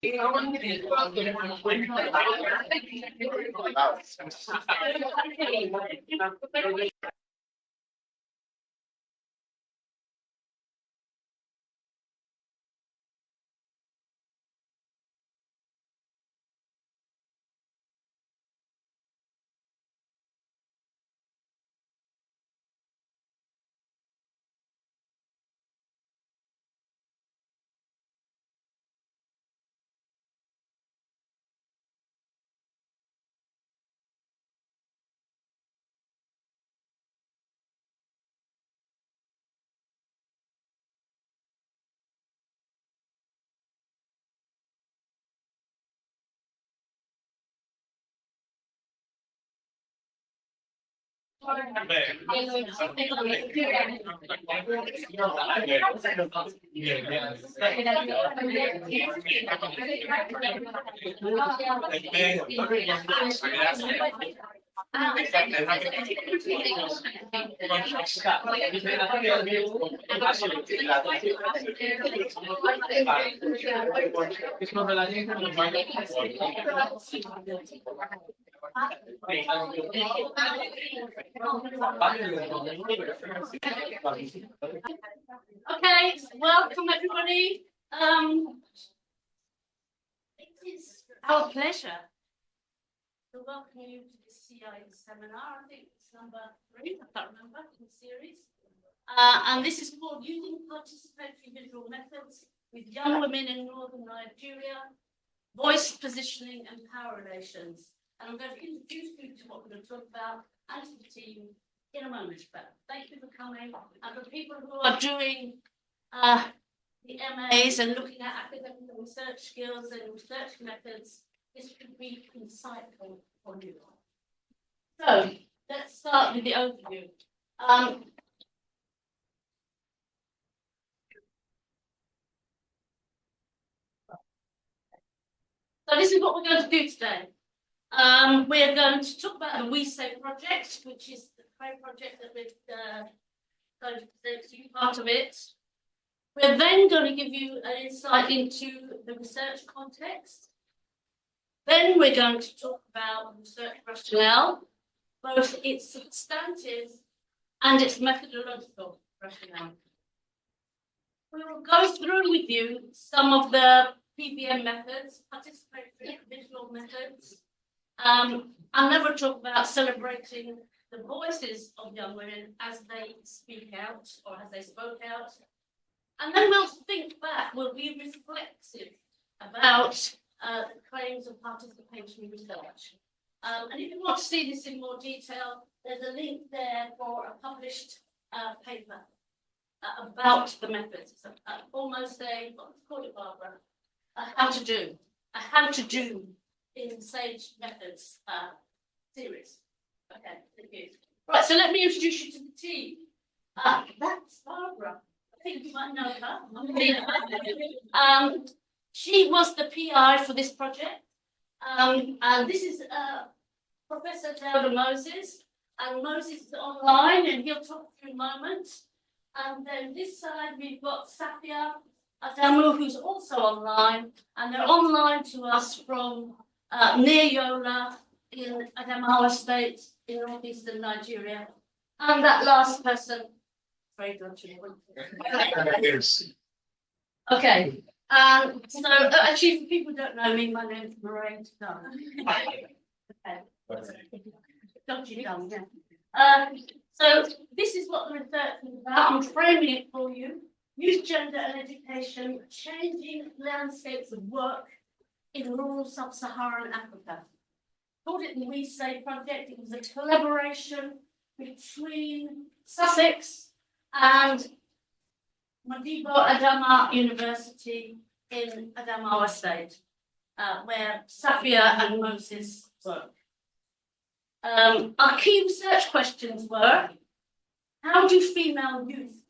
Okay, welcome everybody. It is our pleasure to welcome you to the CI seminar. I think it's number 3, I can't remember, in the series. And this is called Using Participatory Visual Methods with Young Women in Northern Nigeria, Voice Positioning and Power Relations. And I'm going to introduce you to what we're going to talk about and to the team in a moment. But thank you for coming. And for people who are doing the MAs and looking at academic and research skills and research methods, this could be insightful for you. So let's start with the overview. So this is what we're going to do today. We're going to talk about the We Say project, which is the project that we're going to present to you, part of it. We're then going to give you an insight into the research context. Then we're going to talk about research rationale, both its substantive and its methodological rationale. We will go through with you some of the PVM methods, participatory visual methods, and then we'll talk about celebrating the voices of young women as they speak out or as they spoke out. And then we'll think back, we'll be reflexive about the claims of participatory research. And if you want to see this in more detail, there's a link there for a published paper about the methods. It's almost a, what's called it, Barbara? A how to do in Sage Methods series. Okay, thank you. Right, so let me introduce you to the team. That's Barbara. I think you might know her. She was the PI for this project. And this is Professor Dauda Moses. And Moses is online, and he'll talk to you in a moment. And then this side, we've got Safiya Aliyu, who's also online. And they're online to us from near Yola in Adama State in northeastern Nigeria. And that last person, very good. Okay. So actually, for people who don't know me, my name is Máiréad Dunne. Okay. Dodgy Dunne, yeah. So this is what the research is about. I'm framing it for you. Youth, gender and education, changing landscapes of work in rural sub-Saharan Africa. Called it the We Say project. It was a collaboration between Sussex and Moddibo Adama University in Adama State, where Safiya and Moses work. Our key research questions were: how do female youth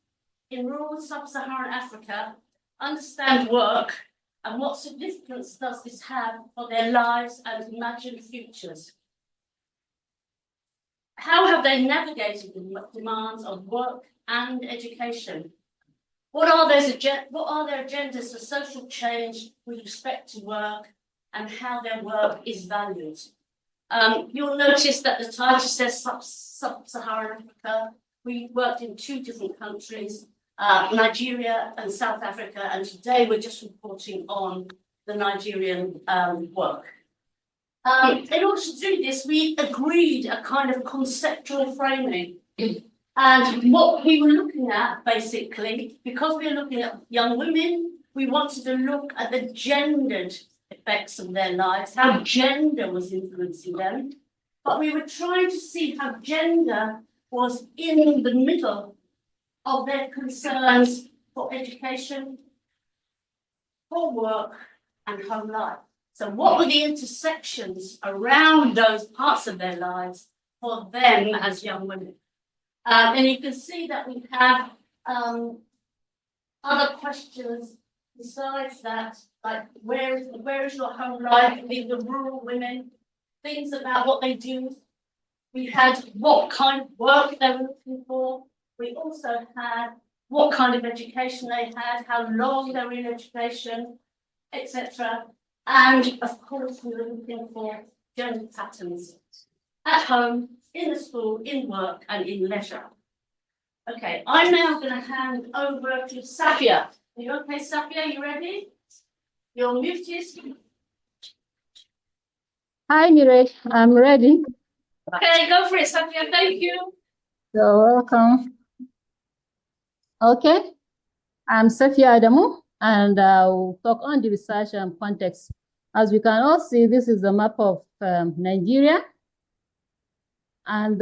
in rural sub-Saharan Africa understand work, and what significance does this have for their lives and imagined futures? How have they navigated the demands of work and education? What are their agendas for social change with respect to work and how their work is valued? You'll notice that the title says Sub-Saharan Africa. We worked in 2 different countries, Nigeria and South Africa, and today we're just reporting on the Nigerian work. In order to do this, we agreed a kind of conceptual framing. And what we were looking at, basically, because we were looking at young women, we wanted to look at the gendered effects of their lives, how gender was influencing them. But we were trying to see how gender was in the middle of their concerns for education, for work, and home life. So what were the intersections around those parts of their lives for them as young women? And you can see that we have other questions besides that, like where is your home life? The rural women, things about what they do. We had what kind of work they were looking for. We also had what kind of education they had, how long they were in education, etc. And of course, we were looking for gender patterns at home, in the school, in work, and in leisure. Okay, I'm now going to hand over to Safiya. Are you okay, Safiya? You ready? You're muted. Hi, Máiréad. I'm ready. Okay, go for it, Safiya. Thank you. You're welcome. Okay, I'm Safiya Aliyu, and I'll talk on the research and context. As we can all see, this is a map of Nigeria. And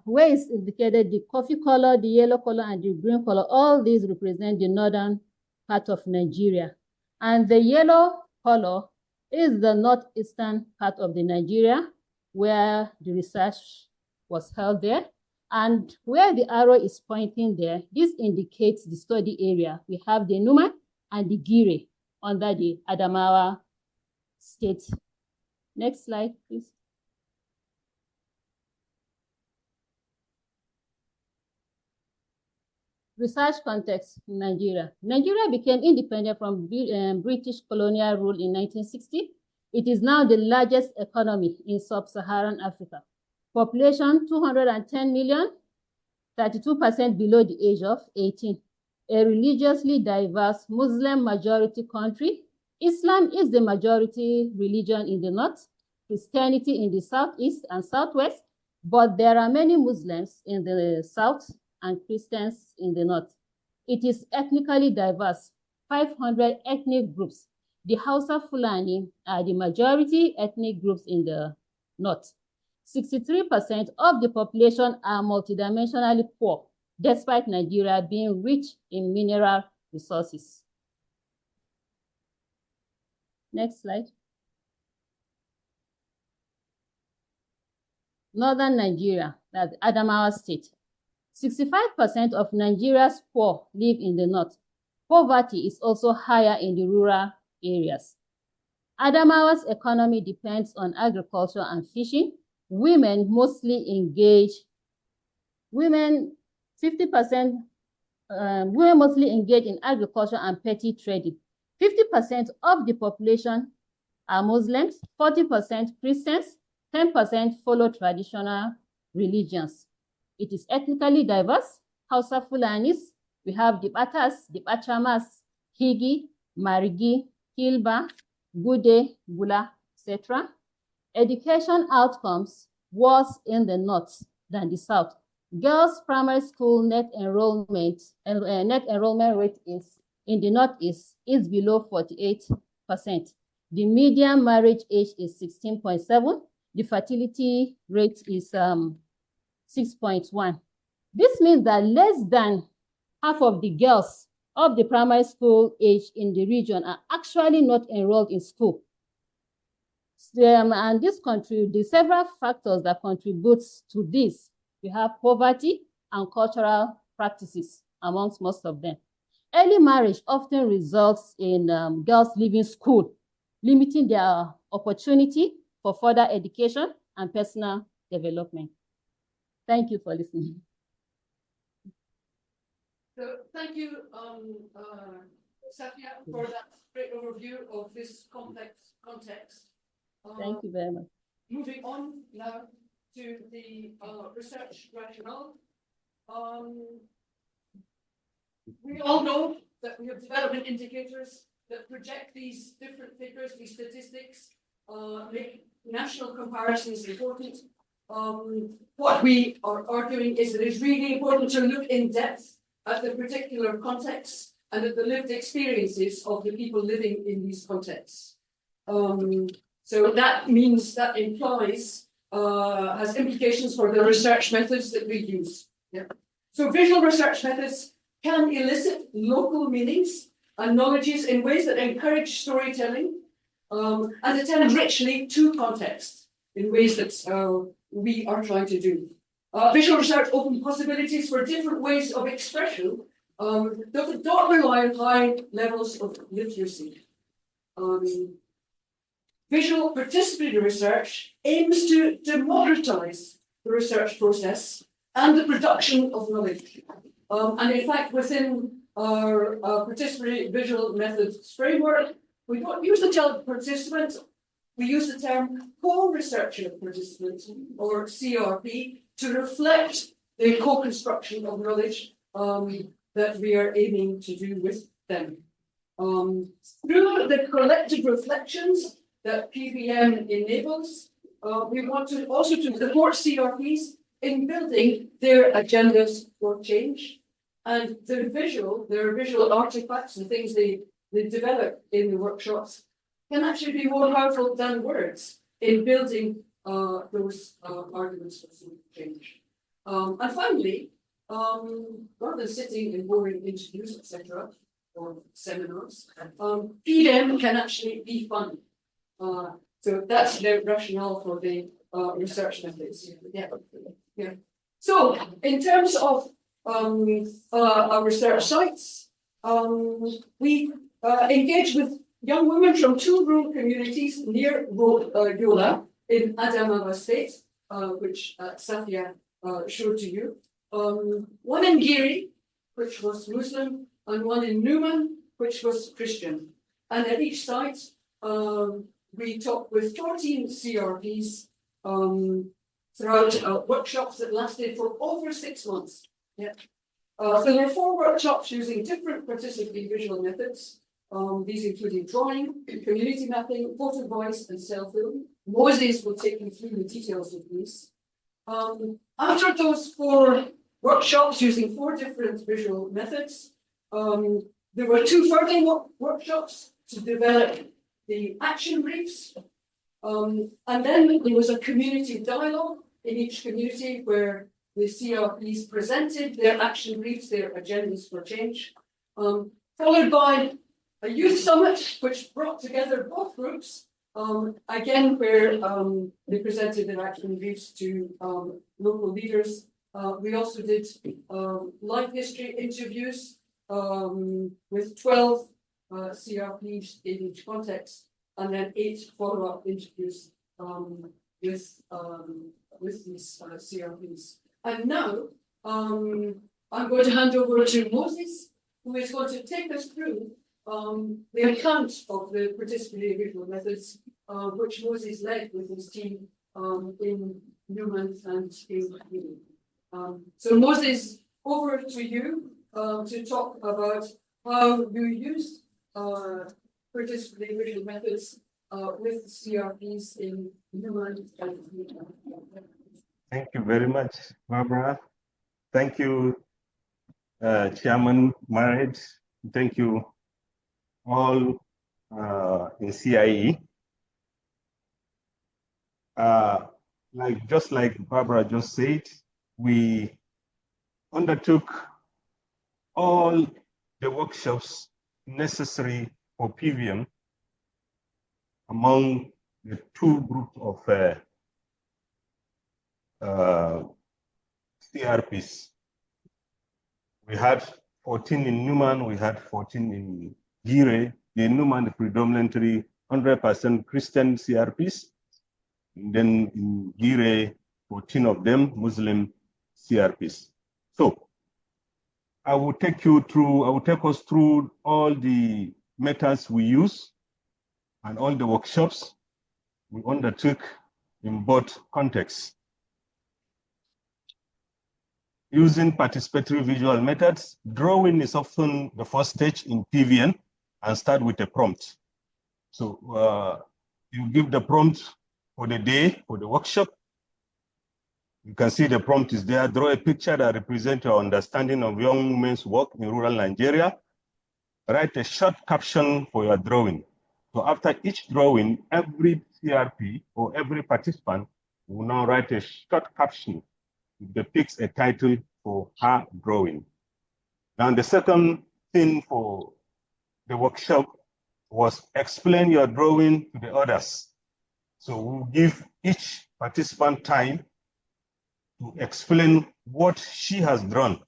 where is indicated the coffee color, the yellow color, and the green color, all these represent the northern part of Nigeria. And the yellow color is the northeastern part of the Nigeria, where the research was held there. And where the arrow is pointing there, this indicates the study area. We have the Numa and the Gire under the Adamawa state. Next slide, please. Research context in Nigeria. Nigeria became independent from British colonial rule in 1960. It is now the largest economy in sub-Saharan Africa. Population 210 million, 32% below the age of 18. A religiously diverse Muslim majority country. Islam is the majority religion in the north, Christianity in the southeast and southwest, but there are many Muslims in the south and Christians in the north. It is ethnically diverse, 500 ethnic groups. The Hausa Fulani are the majority ethnic groups in the north. 63% of the population are multidimensionally poor, despite Nigeria being rich in mineral resources. Next slide. Northern Nigeria, that's Adamawa state. 65% of Nigeria's poor live in the north. Poverty is also higher in the rural areas. Adamawa's economy depends on agriculture and fishing. Women mostly engage, women mostly engage in agriculture and petty trading. 50% of the population are Muslims, 40% Christians, 10% follow traditional religions. It is ethnically diverse. Hausa Fulanis, we have the Batas, the Bachamas, Higi, Marigi, Kilba, Gude, Gula, etc. Education outcomes worse in the north than the south. Girls' primary school net enrollment rate is in the northeast is below 48%. The median marriage age is 16.7. The fertility rate is 6.1. This means that less than half of the girls of the primary school age in the region are actually not enrolled in school. And the several factors that contribute to this, we have poverty and cultural practices amongst most of them. Early marriage often results in girls leaving school, limiting their opportunity for further education and personal development. Thank you for listening. So thank you, Safiya, for that great overview of this complex context. Thank you very much. Moving on now to the research rationale. We all know that we have development indicators that project these different figures, these statistics, make national comparisons important. What we are arguing is that it's really important to look in depth at the particular contexts and at the lived experiences of the people living in these contexts. So that means, that implies, has implications for the research methods that we use. Yeah. So visual research methods can elicit local meanings and knowledges in ways that encourage storytelling and attend richly to context in ways that we are trying to do. Visual research opens possibilities for different ways of expression that don't rely on high levels of literacy. Visual participatory research aims to democratize the research process and the production of knowledge. And in fact, within our participatory visual methods framework, we don't use the term participant, we use the term co-researcher participant, or CRP, to reflect the co-construction of knowledge that we are aiming to do with them. Through the collective reflections that PVM enables, we want to also to support CRPs in building their agendas for change, and their visual artifacts and things they develop in the workshops can actually be more powerful than words in building those arguments for change. And finally, rather than sitting in boring interviews, etc., or seminars, PVM can actually be fun. So that's the rationale for the research methods. Yeah. So in terms of our research sites, we engage with young women from 2 rural communities near Yola in Adama state, which Safiya showed to you. One in Giri, which was Muslim, and one in Numan, which was Christian. And at each site, we talked with 14 CRPs throughout workshops that lasted for over 6 months. Yeah. So there are 4 workshops using different participatory visual methods. These including drawing, community mapping, photo voice, and self-film. Moses will take you through the details of these. After those 4 workshops using 4 different visual methods, there were 2 further workshops to develop the action briefs. And then there was a community dialogue in each community where the CRPs presented their action briefs, their agendas for change, followed by a youth summit, which brought together both groups, again, where they presented their action briefs to local leaders. We also did life history interviews with 12 CRPs in each context, and then 8 follow-up interviews with these CRPs. And now I'm going to hand over to Moses, who is going to take us through the account of the participatory visual methods, which Moses led with his team in Newman and in Giri. So Moses, over to you to talk about how you use participatory visual methods with CRPs in Newman and Giri. Thank you very much, Barbara. Thank you, Chairman Máiréad. Thank you all in CIE. Just like Barbara just said, we undertook all the workshops necessary for PVM among the 2 groups of CRPs. We had 14 in Newman, we had 14 in Giri. The Newman predominantly 100% Christian CRPs. And then in Giri, 14 of them Muslim CRPs. So I will take us through all the methods we use and all the workshops we undertook in both contexts. Using participatory visual methods, drawing is often the first stage in PVN and start with a prompt. So you give the prompt for the day, for the workshop. You can see the prompt is there. Draw a picture that represents your understanding of young women's work in rural Nigeria. Write a short caption for your drawing. So after each drawing, every CRP or every participant will now write a short caption that depicts a title for her drawing. Now the second thing for the workshop was explain your drawing to the others. So we'll give each participant time to explain what she has drawn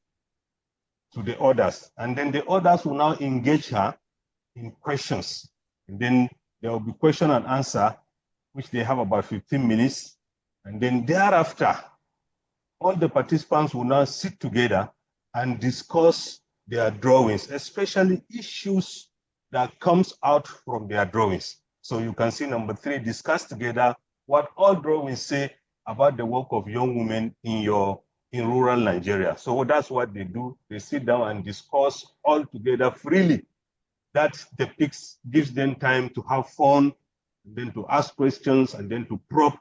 to the others. And then the others will now engage her in questions. And then there will be question and answer, which they have about 15 minutes. And then thereafter, all the participants will now sit together and discuss their drawings, especially issues that comes out from their drawings. So you can see number 3, discuss together what all drawings say about the work of young women in rural Nigeria. So that's what they do. They sit down and discuss all together freely. That gives them time to have fun, and then to ask questions, and then to probe,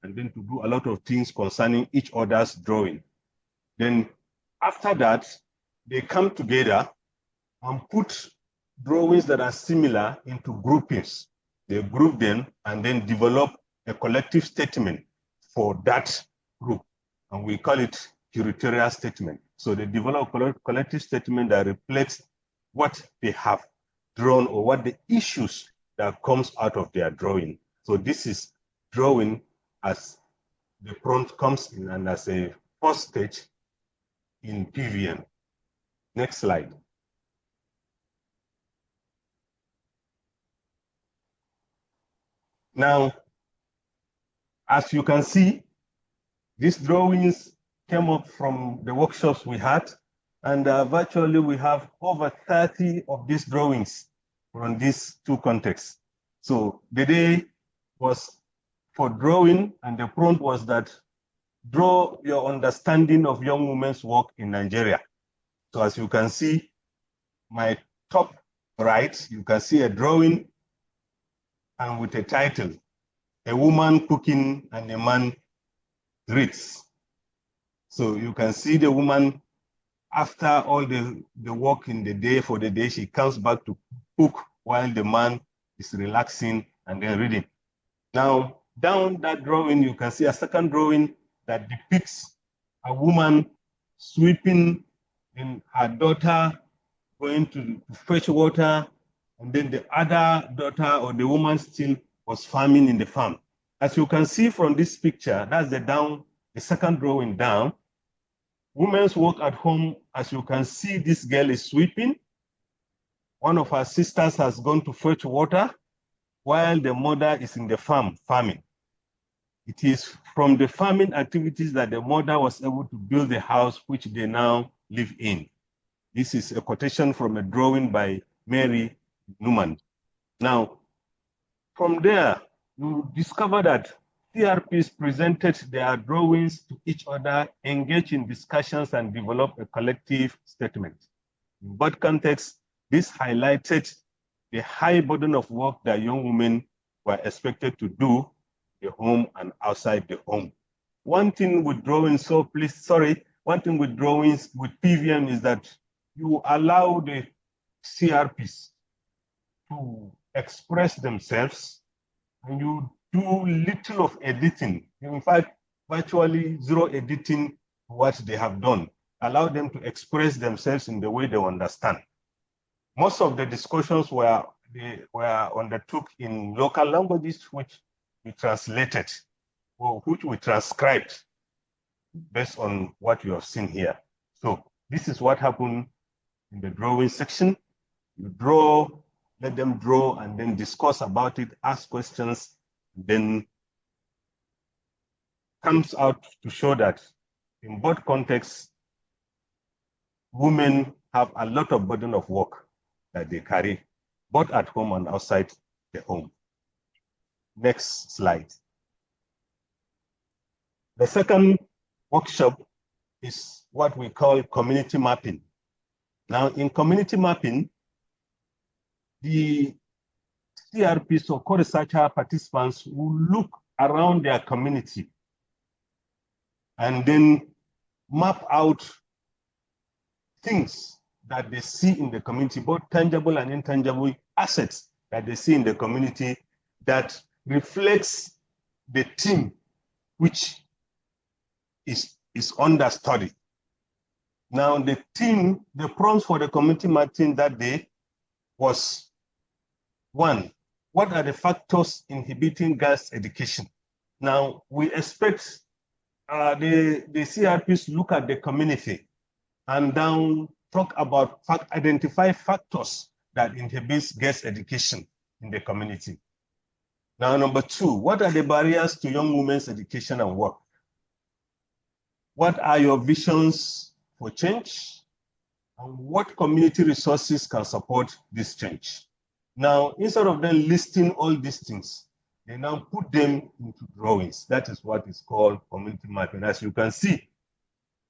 and then to do a lot of things concerning each other's drawing. Then after that, they come together and put drawings that are similar into groupings. They group them and then develop a collective statement for that group. And we call it curatorial statement. So they develop a collective statement that reflects what they have drawn or what the issues that comes out of their drawing. So this is drawing as the prompt comes in and as a first stage in PVN. Next slide. Now, as you can see, these drawings came up from the workshops we had, and virtually we have over 30 of these drawings from these two contexts. So the day was for drawing, and the prompt was that draw your understanding of young women's work in Nigeria. So as you can see, my top right, you can see a drawing and with a title, a woman cooking and a man reads. So you can see the woman, after all the work in the day for the day, she comes back to cook while the man is relaxing and then reading. Now, down that drawing, you can see a second drawing that depicts a woman sweeping and her daughter going to fetch water, and then the other daughter or the woman still was farming in the farm. As you can see from this picture, that's the second drawing down. Women's work at home, as you can see, this girl is sweeping. One of her sisters has gone to fetch water while the mother is in the farm farming. It is from the farming activities that the mother was able to build the house which they now live in. This is a quotation from a drawing by Máiréad Dunne. Now, from there, you discover that CRPs presented their drawings to each other, engage in discussions, and develop a collective statement. In both contexts, this highlighted the high burden of work that young women were expected to do in the home and outside the home. One thing with drawings, one thing with drawings with PVM is that you allow the CRPs to express themselves, and you do little of editing. In fact, virtually zero editing what they have done. Allow them to express themselves in the way they understand. Most of the discussions were undertook in local languages, which we translated or which we transcribed based on what you have seen here. So this is what happened in the drawing section. You draw, let them draw, and then discuss about it, ask questions, then comes out to show that in both contexts, women have a lot of burden of work that they carry, both at home and outside the home. Next slide. The second workshop is what we call community mapping. Now, in community mapping, the CRPs or co-researcher participants will look around their community and then map out things that they see in the community, both tangible and intangible assets that they see in the community that reflects the theme which is under study. Now, the theme, the prompts for the community mapping that day was: one, what are the factors inhibiting girls' education? Now, we expect the CRPs look at the community and then talk about, identify factors that inhibits girls' education in the community. Now, number two, what are the barriers to young women's education and work? What are your visions for change? And what community resources can support this change? Now, instead of them listing all these things, they now put them into drawings. That is what is called community mapping. As you can see,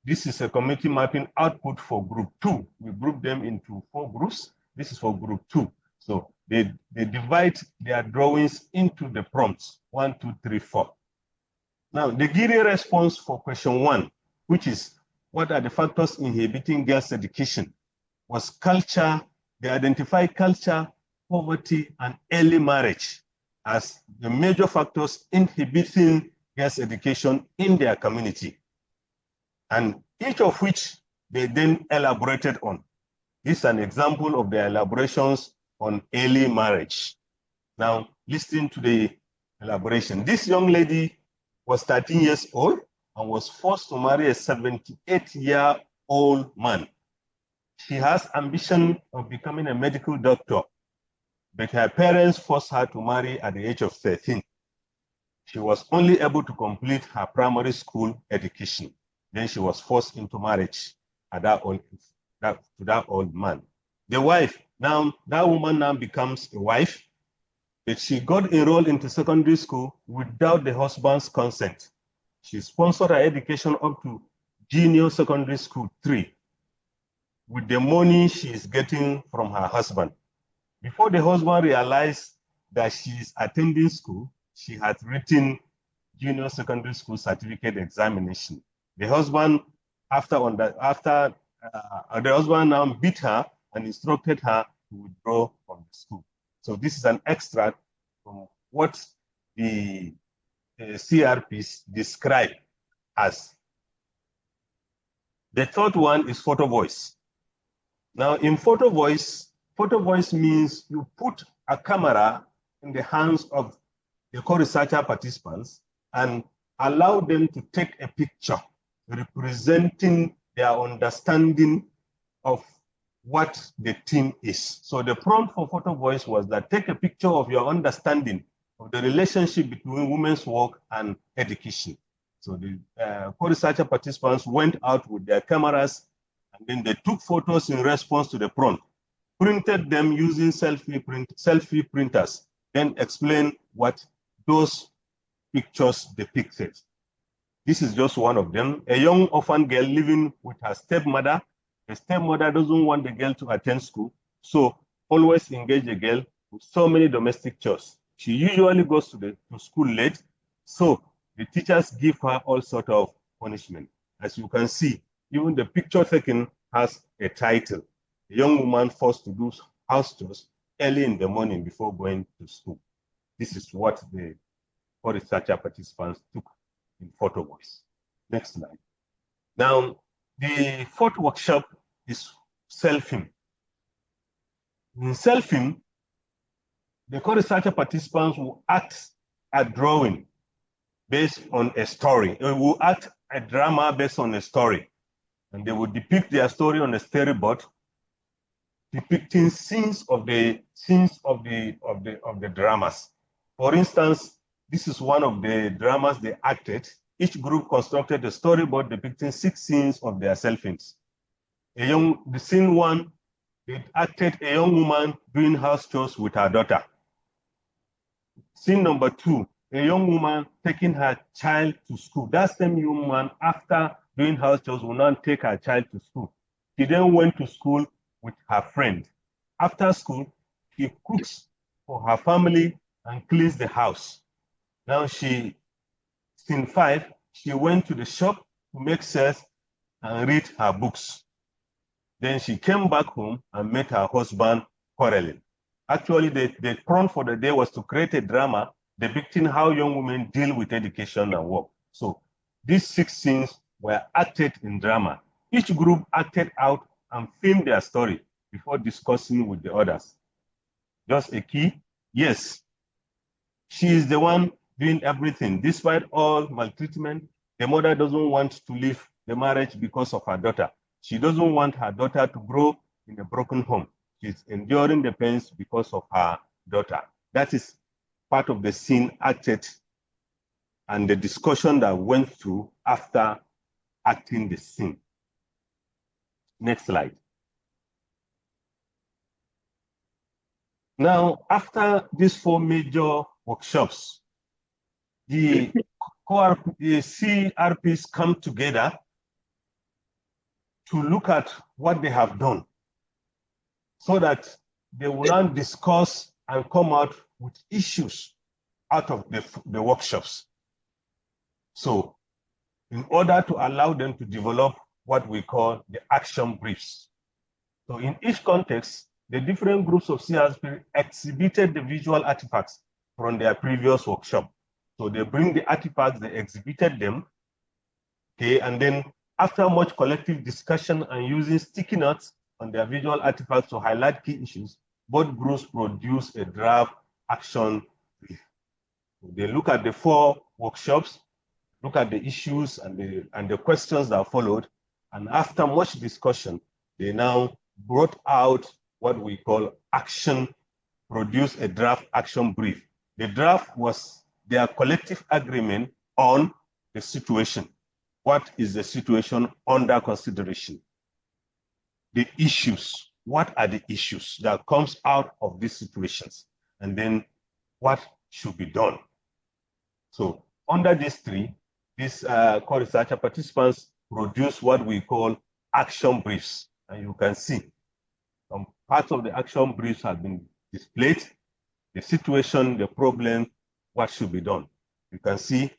this is a community mapping output for group 2. We group them into 4 groups. This is for group 2. So they divide their drawings into the prompts, 1, 2, 3, 4. Now, the GIRE response for question 1, which is what are the factors inhibiting girls' education, was culture. They identify culture, poverty, and early marriage as the major factors inhibiting girls' education in their community, and each of which they then elaborated on. This is an example of their elaborations on early marriage. Now, listen to the elaboration. This young lady was 13 years old and was forced to marry a 78-year-old man. She has ambition of becoming a medical doctor, but her parents forced her to marry at the age of 13. She was only able to complete her primary school education. Then she was forced into marriage at to that old man. The wife, now that woman now becomes a wife, but she got enrolled into secondary school without the husband's consent. She sponsored her education up to junior secondary school 3 with the money she is getting from her husband. Before the husband realized that she is attending school, she had written junior secondary school certificate examination. The husband, the husband now beat her and instructed her to withdraw from the school. So this is an extract from what the CRPs describe as. The third one is photo voice. Now, in photo voice means you put a camera in the hands of the co-researcher participants and allow them to take a picture representing their understanding of what the theme is. So the prompt for photo voice was that take a picture of your understanding of the relationship between women's work and education. So the co-researcher participants went out with their cameras and then they took photos in response to the prompt, printed them using selfie printers, then explained what those pictures depicted. This is just one of them. A young orphan girl living with her stepmother. The stepmother doesn't want the girl to attend school, so always engage the girl with so many domestic chores. She usually goes to school late, so the teachers give her all sort of punishment. As you can see, even the picture taken has a title. A young woman forced to do house chores early in the morning before going to school. This is what the researcher participants took in photo voice. Next slide. Now, the fourth workshop is self-film. In self-film, the co-researcher participants will act a drawing based on a story. They will act a drama based on a story. And they will depict their story on a storyboard, depicting scenes of the dramas. For instance, this is one of the dramas they acted. Each group constructed a storyboard depicting 6 scenes of their self-films. The scene one, it acted a young woman doing house chores with her daughter. Scene number 2, a young woman taking her child to school. That same young woman, after doing house chores, will not take her child to school. She then went to school with her friend. After school, she cooks for her family and cleans the house. Now scene 5, she went to the shop to make sales and read her books. Then she came back home and met her husband quarreling. Actually, the prompt for the day was to create a drama depicting how young women deal with education and work. So these 6 scenes were acted in drama. Each group acted out and filmed their story before discussing with the others. Just a key, yes, she is the one doing everything. Despite all maltreatment, the mother doesn't want to leave the marriage because of her daughter. She doesn't want her daughter to grow in a broken home. She's enduring the pains because of her daughter. That is part of the scene acted and the discussion that went through after acting the scene. Next slide. Now, after these 4 major workshops, the CRPs come together to look at what they have done so that they will not discuss and come out with issues out of the workshops. So in order to allow them to develop what we call the action briefs. So in each context, the different groups of CRP exhibited the visual artifacts from their previous workshop. So they bring the artifacts, they exhibited them, okay, and then after much collective discussion and using sticky notes on their visual artifacts to highlight key issues, both groups produce a draft action brief. They look at the 4 workshops, look at the issues and the questions that followed, and after much discussion, they now brought out what we call produce a draft action brief. The draft was their collective agreement on the situation. What is the situation under consideration? The issues, what are the issues that comes out of these situations? And then what should be done? So under these 3, these co-researcher participants produce what we call action briefs. And you can see some parts of the action briefs have been displayed, the situation, the problem, what should be done. You can see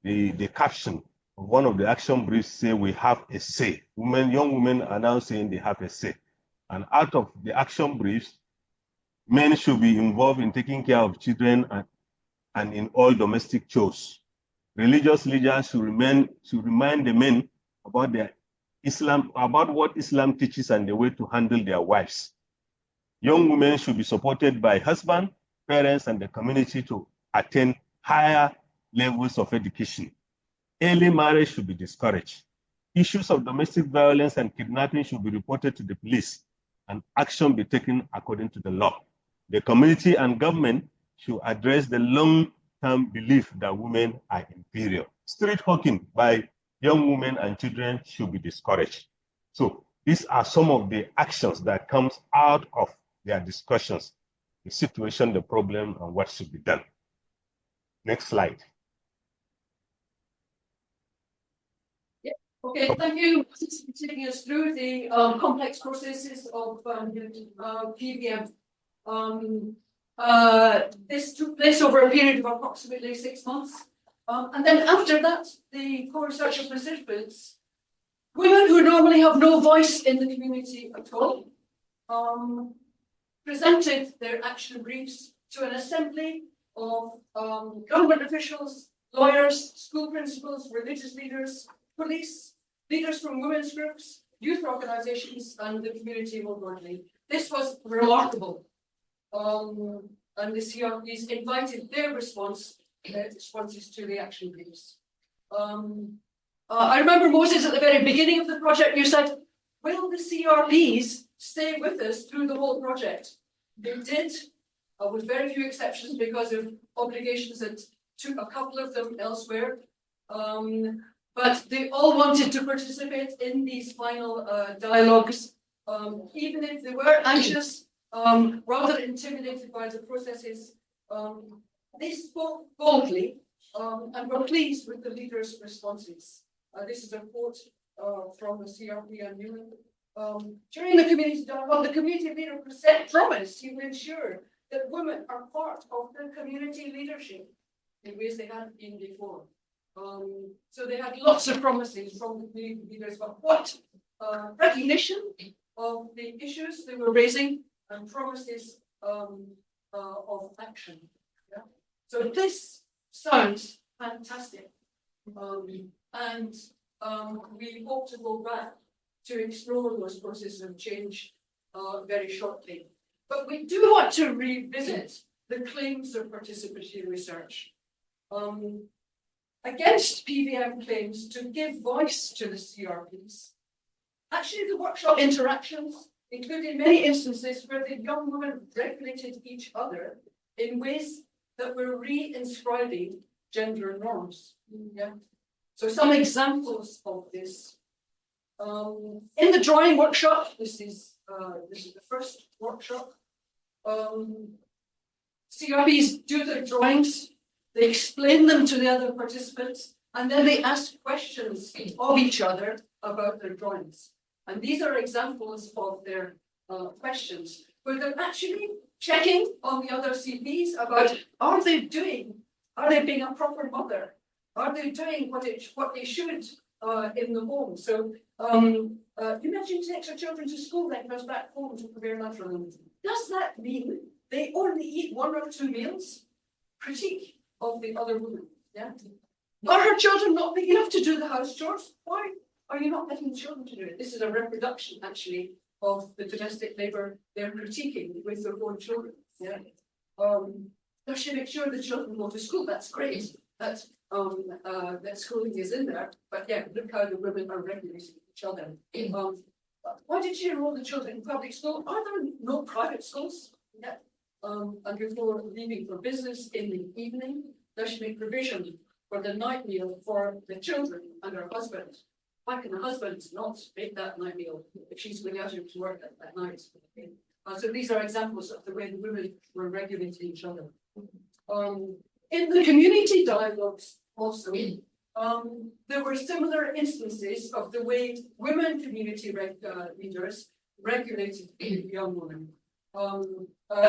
the caption of one of the action briefs say we have a say. Young women are now saying they have a say. And out of the action briefs, men should be involved in taking care of children and in all domestic chores. Religious leaders should remind the men about about what Islam teaches and the way to handle their wives. Young women should be supported by husband, parents, and the community to attain higher levels of education. Early marriage should be discouraged. Issues of domestic violence and kidnapping should be reported to the police and action be taken according to the law. The community and government should address the long-term belief that women are inferior. Street hawking by young women and children should be discouraged. So these are some of the actions that comes out of their discussions, the situation, the problem, and what should be done. Next slide. Okay, thank you for taking us through the complex processes of PBM. This took place over a period of approximately 6 months. And then after that, the co-researcher participants, women who normally have no voice in the community at all, presented their action briefs to an assembly of government officials, lawyers, school principals, religious leaders, police, leaders from women's groups, youth organizations, and the community more broadly. This was remarkable. And the CRPs invited their responses to the action briefs. I remember, Moses, at the very beginning of the project, you said, will the CRPs stay with us through the whole project? They did, with very few exceptions because of obligations that took a couple of them elsewhere. but they all wanted to participate in these final dialogues, even if they were anxious, rather intimidated by the processes. They spoke boldly and were pleased with the leaders' responses. This is a quote from the CRP and Newman. During the community dialogue, the community leader promised he will ensure that women are part of the community leadership in ways they hadn't been before. So they had lots of promises from the community leaders about what recognition of the issues they were raising and promises of action. Yeah? So this sounds fantastic. And we hope to go back to explore those processes of change very shortly. But we do want to revisit the claims of participatory research. Against PVM claims to give voice to the CRPs. Actually, the workshop interactions included many instances where the young women regulated each other in ways that were re-inscribing gender norms. Yeah. So some examples of this. In the drawing workshop, this is the first workshop. CRPs do their drawings, they explain them to the other participants, and then they ask questions of each other about their drawings. And these are examples of their questions, where they're actually checking on the other CPs about are they being a proper mother? Are they doing what they should in the home? So imagine you take your children to school, then goes back home to prepare lunch for them. Does that mean they only eat 1 or 2 meals? Critique of the other woman. Yeah. Are her children not big enough to do the house chores? Why are you not letting children to do it? This is a reproduction, actually, of the domestic labour they're critiquing with their own children. Yeah. Does she make sure the children go to school? That's great. That schooling is in there. But yeah, look how the women are regulating each other. Why did she enroll the children in public school? Are there no private schools? Yeah. And before leaving for business in the evening, does she make provision for the night meal for the children and her husband? Why can the husband not make that night meal if she's going out to work at night? So these are examples of the way the women were regulating each other. In the community dialogues also, there were similar instances of the way women community leaders regulated young women.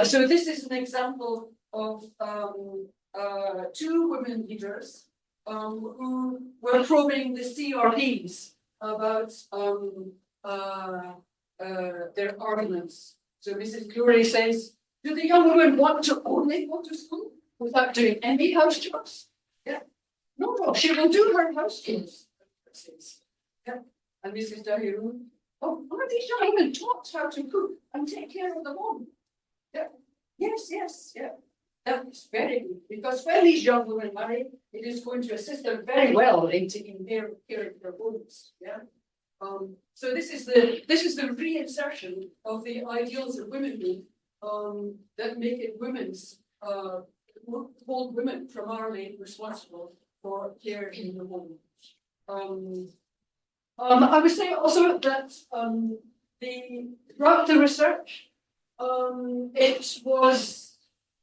So this is an example of 2 women leaders who were probing the CRPs about their arguments. So Mrs. Glory says, do the young women want to only go to school without doing any house chores? Yeah. No, she will do her house chores. Yeah. And Mrs. Dahiru, are these young women taught how to cook and take care of the home? Yeah. Yes, yeah. That's very good, because when these young women marry, it is going to assist them very well in taking care of their homes. Yeah. So this is the reinsertion of the ideals of womanhood that make it hold women primarily responsible for care in the home. I would say also that throughout the research, it was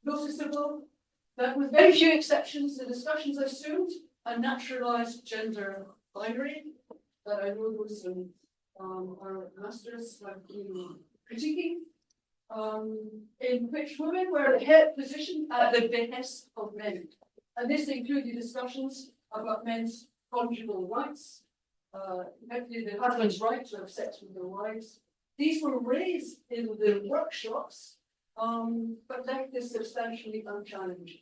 noticeable that with very few exceptions, the discussions assumed a naturalized gender binary that I know those our masters have been critiquing, in which women were positioned at the behest of men. And this included discussions about men's conjugal rights, the husband's right to have sex with their wives. These were raised in the workshops, but left this substantially unchallenged.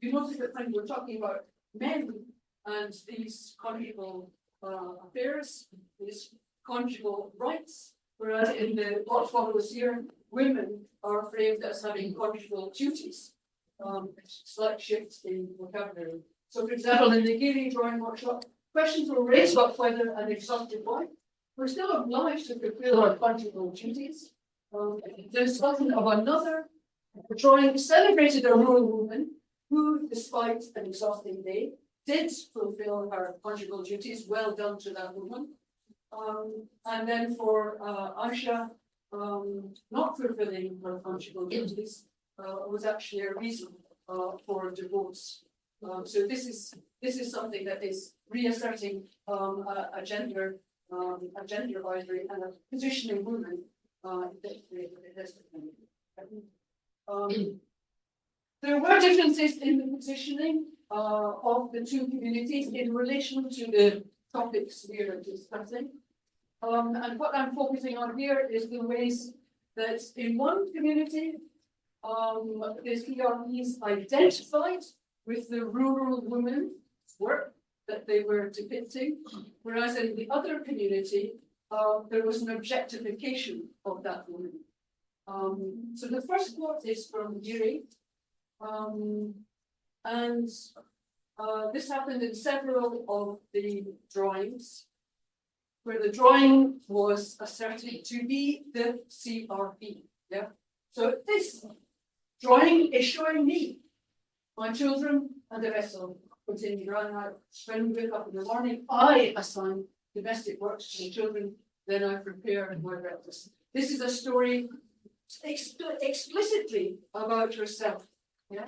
You notice that when we're talking about men and these conjugal affairs, these conjugal rights, whereas in the what follows here, women are framed as having conjugal duties. Slight shift in vocabulary. So, for example, in the Gili drawing workshop, questions were raised about whether an exhausted wife were still obliged to fulfill her conjugal duties. The discussion of another drawing celebrated a rural woman who, despite an exhausting day, did fulfill her conjugal duties, well done to that woman. And then for Aisha, not fulfilling her conjugal duties was actually a reason for divorce. So this is something that is reasserting a gender boundary and a positioning women. There were differences in the positioning of the two communities in relation to the topics we are discussing. And what I'm focusing on here is the ways that in one community, the CRPs identified with the rural women's work that they were depicting, whereas in the other community, there was an objectification of that woman. So the first quote is from Yuri, and this happened in several of the drawings, where the drawing was asserted to be the CRP. Yeah. So this drawing is showing me, my children, and the vessel continuing around. When we wake up in the morning, I assign domestic work to the children, then I prepare my breakfast. This is a story explicitly about herself. Yeah.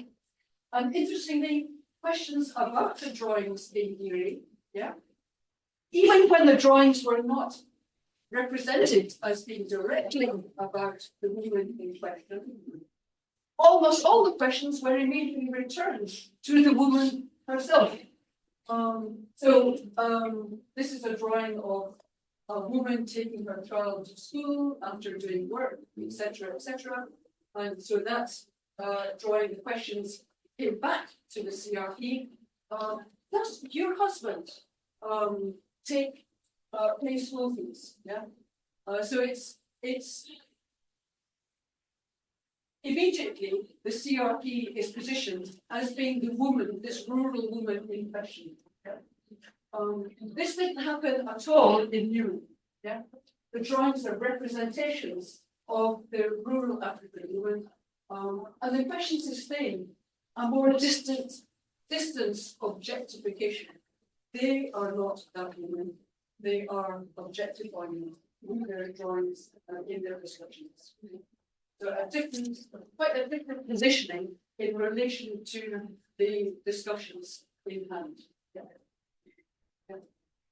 And interestingly, questions about the drawings in Erie, yeah, even when the drawings were not represented as being directly about the woman in question, almost all the questions were immediately returned to the woman herself. This is a drawing of a woman taking her child to school after doing work, etc., etc. And so that's drawing the questions came back to the CRP. Does your husband pay school fees? Yeah. So it's immediately the CRP is positioned as being the woman, this rural woman in question. Yeah. This didn't happen at all in Europe. Yeah. The drawings are representations of the rural African woman, and the question sustain a more distance objectification. They are not that woman. They are objectifying in their drawings and in their discussions. So quite a different positioning in relation to the discussions in hand. Yeah. Yeah.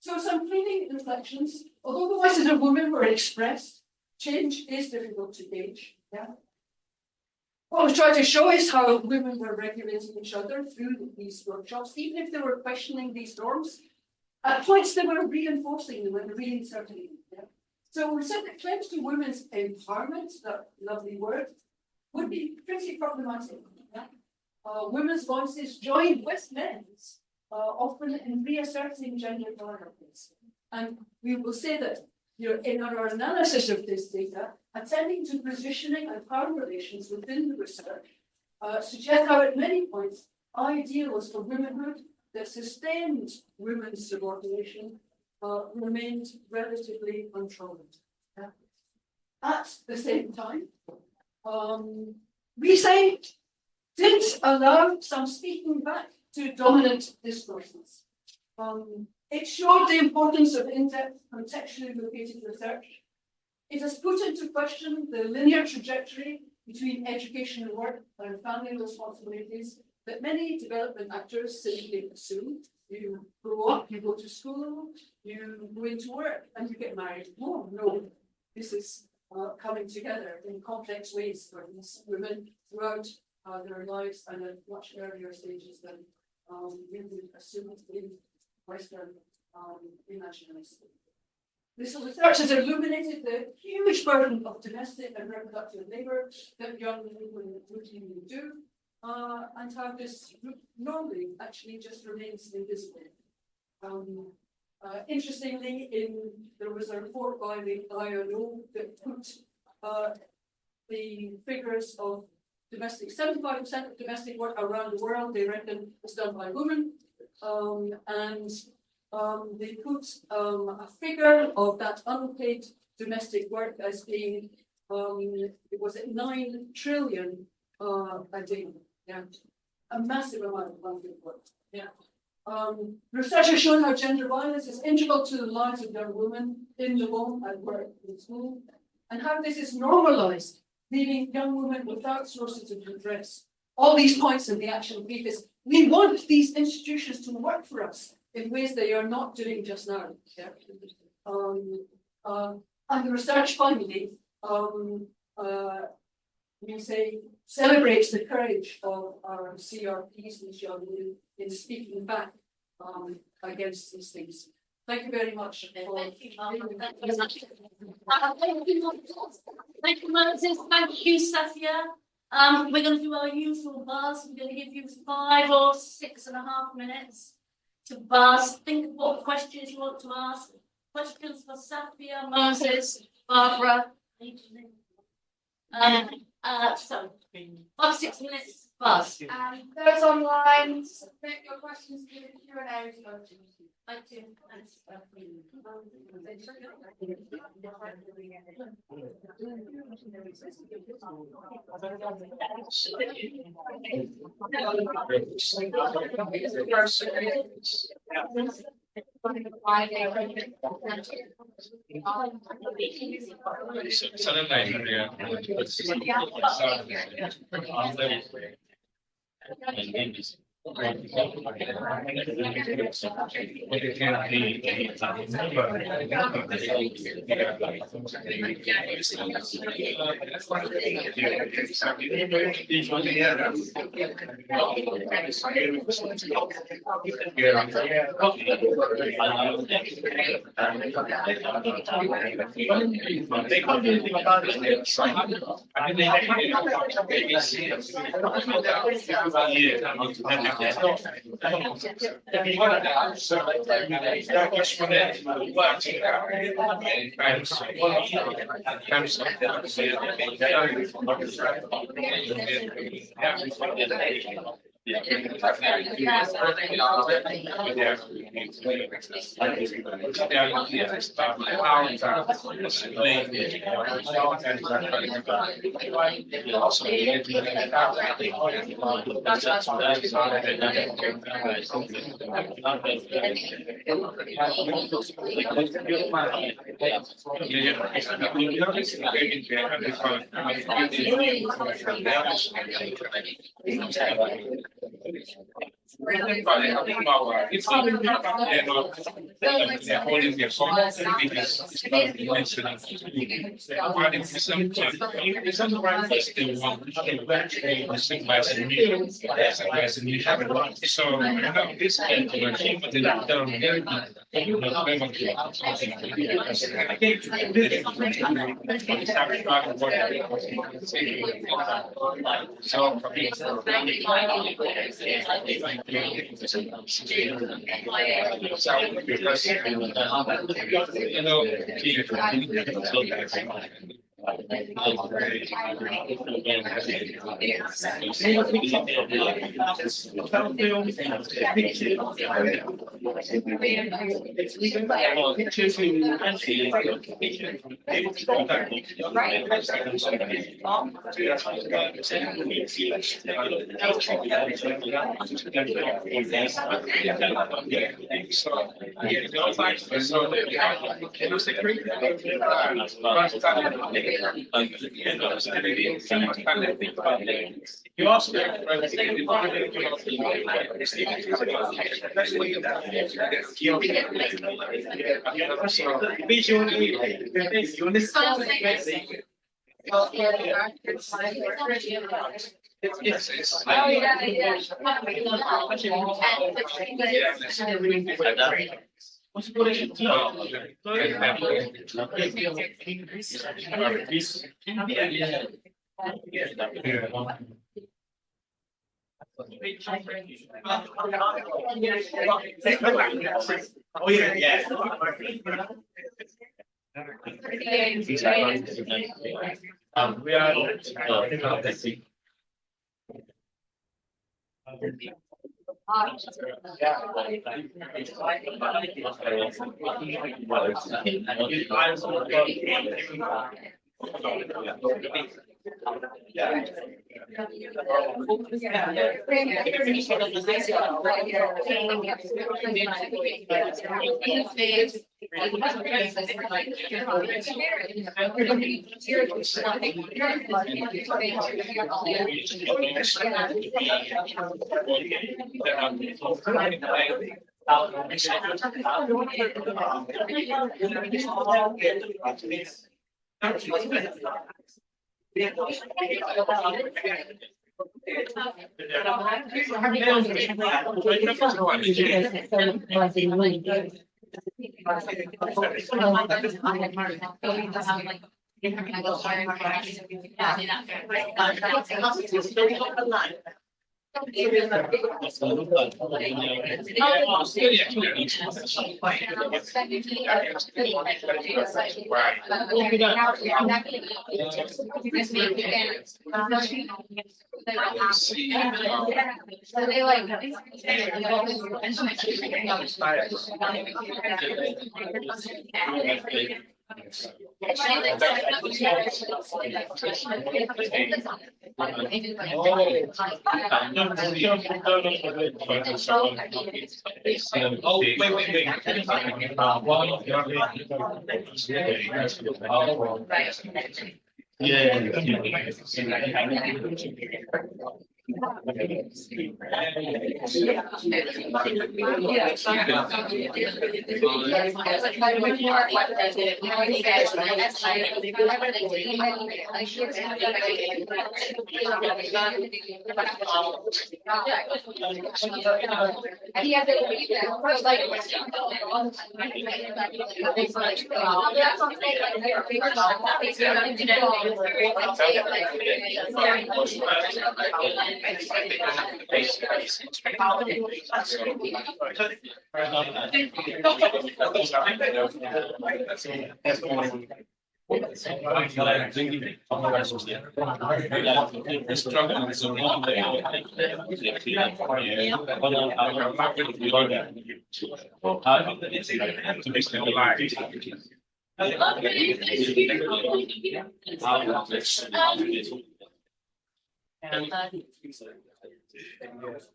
So some fleeting reflections. Although the voices of women were expressed, change is difficult to gauge. Yeah. What I was trying to show is how women were regulating each other through these workshops, even if they were questioning these norms. At points they were reinforcing them and reinserting them. Yeah? So we said that claims to women's empowerment, that lovely word, would be pretty problematic. Yeah? Women's voices joined with men's, often in reasserting gender hierarchies. And we will say that in our analysis of this data, attending to positioning and power relations within the research suggest how at many points ideals for womanhood that sustained women's subordination remained relatively untroubled. Yeah. At the same time, we say did allow some speaking back to dominant discourses. It showed the importance of in-depth, contextually located research. It has put into question the linear trajectory between education and work and family responsibilities that many development actors simply assume. You grow up, you go to school, you go into work, and you get married. Oh, no, this is coming together in complex ways for these women throughout their lives and at much earlier stages than we would assume in Western imaginaries. This research has illuminated the huge burden of domestic and reproductive labour that young women routinely do, and how this normally actually just remains invisible. Interestingly, there was a report by the ILO that put the figures of 75% of domestic work around the world, they reckon, is done by women, and they put a figure of that unpaid domestic work as being, it was at 9 trillion a day. Yeah, a massive amount of unpaid work. Yeah, Research has shown how gender violence is integral to the lives of young women in the home and work and school, and how this is normalized, leaving young women without sources of redress. All these points in the action brief is we want these institutions to work for us in ways they are not doing just now. Yeah? And the research finally, we say, celebrates the courage of our CRPs, these young women, in speaking back against these things. Thank you very much. Thank you, Thank you, Moses. Thank you, Safiya. We're going to do our usual buzz. We're going to give you 5 or 6.5 minutes to buzz. Think of what questions you want to ask. Questions for Safiya, Moses, Barbara. So 5 or 6 minutes buzz. Those online, submit your questions to the Q&A function. Thank you. You also Oh yeah, yeah. We are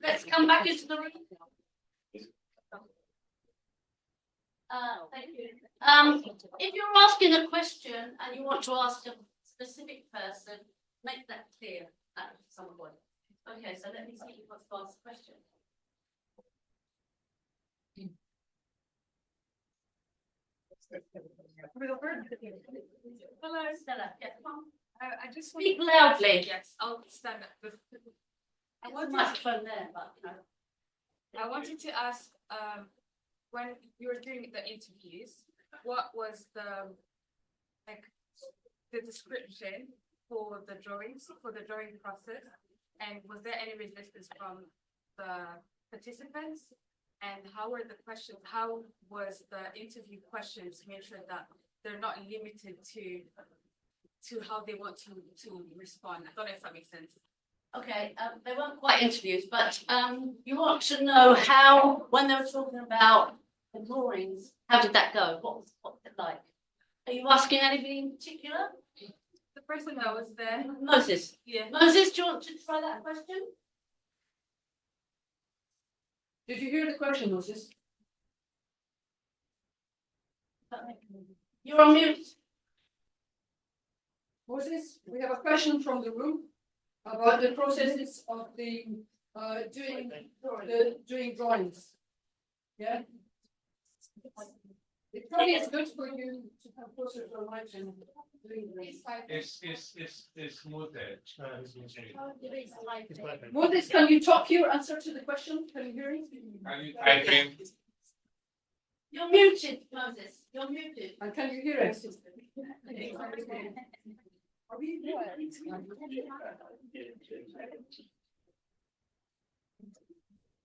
Let's come back into the room. Thank you. If you're asking a question and you want to ask a specific person, make that clear at some point. Okay, so let me see who wants to ask a question. Hello, Stella. Yeah, come on. I just Speak loudly. Yes, I'll stand up. I want a microphone there, but you know. I wanted to ask, when you were doing the interviews, what was the description for the drawings, for the drawing process, and was there any resistance from the participants? And how were the questions? How was the interview questions to make sure that they're not limited to how they want to respond? I don't know if that makes sense. Okay, they weren't quite interviews, but you want to know how, when they were talking about the drawings, how did that go? What was it like? Are you asking anybody in particular? The person that was there. Moses. Yeah. Moses, do you want to try that question? Did you hear the question, Moses? You're on mute. Moses, we have a question from the room about the processes of the doing drawings. Yeah. It probably is good for you to come closer to the mic and doing this. It's muted. Moses, can you talk your answer to the question? Can you hear it? Can you type in? You're muted, Moses. You're muted. And can you hear it?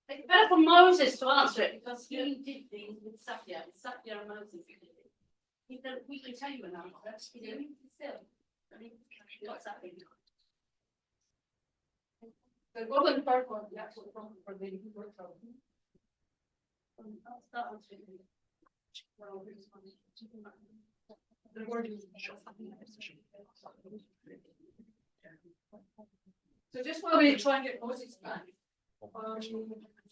It's better for Moses to answer it because he did these with Safiya. Safiya and Moses. We can tell you an answer. Still. I mean, what's happening? The golden part was the actual problem for the workshop. I'll start answering. The word is So just while we try and get Moses back,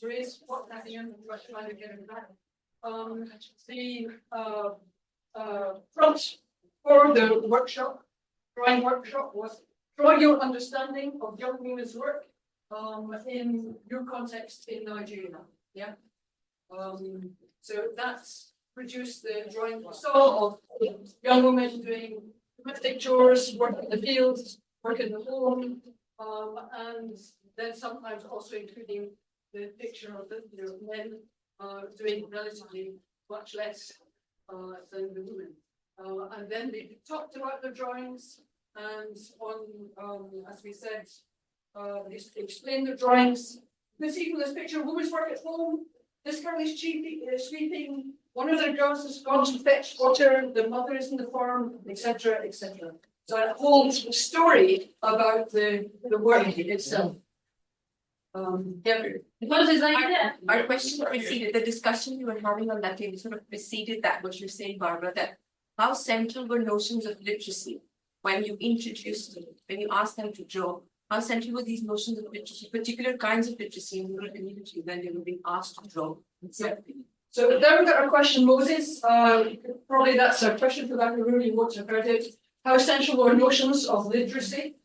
Grace, what's happening and trying to get him back. The front for the workshop, drawing workshop, was draw your understanding of young women's work in your context in Nigeria. Yeah. So that's produced the drawing we saw of young women doing domestic chores, work in the fields, work in the home, and then sometimes also including the picture of the men doing relatively much less than the women. And then they talked about the drawings, and as we said, they explained the drawings. You can see from this picture, women's work at home. This girl is sweeping. One of the girls has gone to fetch water. The mother is in the farm, etc., etc. So a whole story about the work itself. Our question preceded the discussion we were having on that table sort of preceded that, what you're saying, Barbara, that how central were notions of literacy when you introduced them, when you asked them to draw, how central were these notions of literacy, particular kinds of literacy in rural community when they were being asked to draw? So there we got our question, Moses. Probably that's a question for that room you won't have heard it. How essential were notions of literacy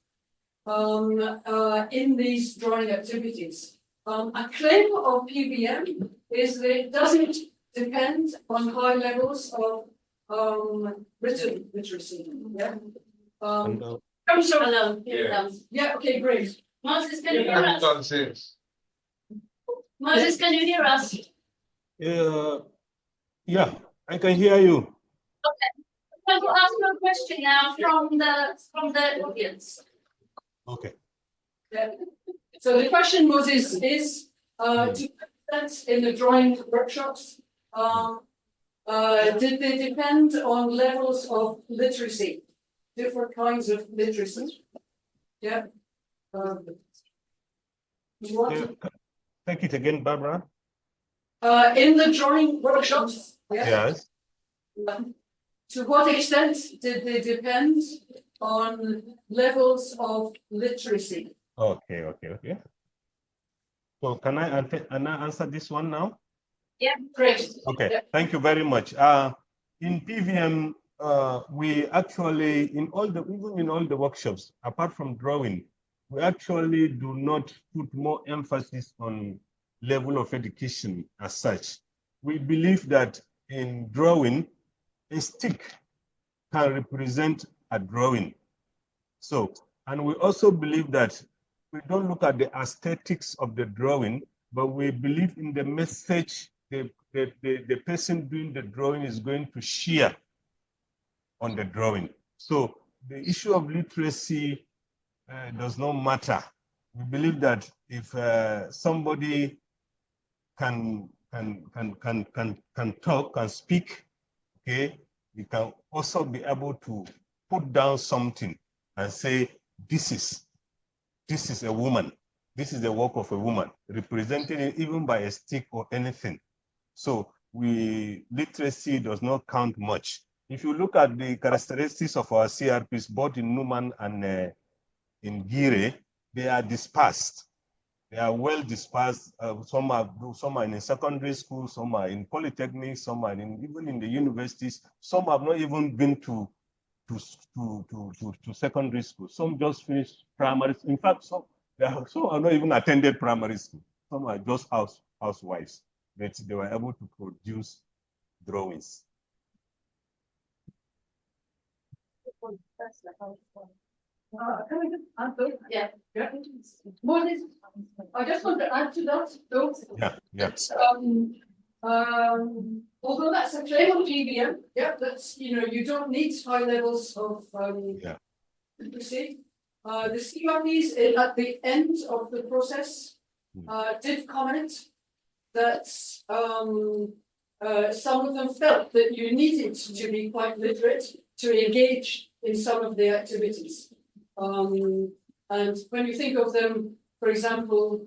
in these drawing activities? A claim of PBM is that it doesn't depend on high levels of written literacy. Yeah. Hello. Yeah. Yeah. Okay. Great. Moses, can you hear us? Moses, can you hear us? Yeah, I can hear you. Okay. I'm going to ask you a question now from the audience. Okay. Yeah. So the question, Moses, is to that in the drawing workshops, did they depend on levels of literacy, different kinds of literacy? Yeah. You want to Take it again, Barbara. in the drawing workshops, yeah. Yes. To what extent did they depend on levels of literacy? Okay. So can I answer this one now? Yeah, Great. Okay, Yeah. thank you very much. In PVM, we actually, even in all the workshops, apart from drawing, we actually do not put more emphasis on level of education as such. We believe that in drawing, a stick can represent a drawing. So, and we also believe that we don't look at the aesthetics of the drawing, but we believe in the message the person doing the drawing is going to share on the drawing. So the issue of literacy does not matter. We believe that if somebody can talk, can speak, okay, we can also be able to put down something and say, this is a woman. This is the work of a woman, representing it even by a stick or anything. So literacy does not count much. If you look at the characteristics of our CRPs, both in Numan and in Gire, they are dispersed. They are well dispersed. Some are in secondary school, some are in polytechnics, some are even in the universities. Some have not even been to secondary school. Some just finished primary. In fact, some have not even attended primary school. Some are just housewives, but they were able to produce drawings. Can we just add those? Yeah. Moses, I just want to add to that, though. Yeah. Although that's a claim on PBM, yeah, that's, you don't need high levels of literacy. The CRPs at the end of the process did comment that some of them felt that you needed to be quite literate to engage in some of the activities. And when you think of them, for example,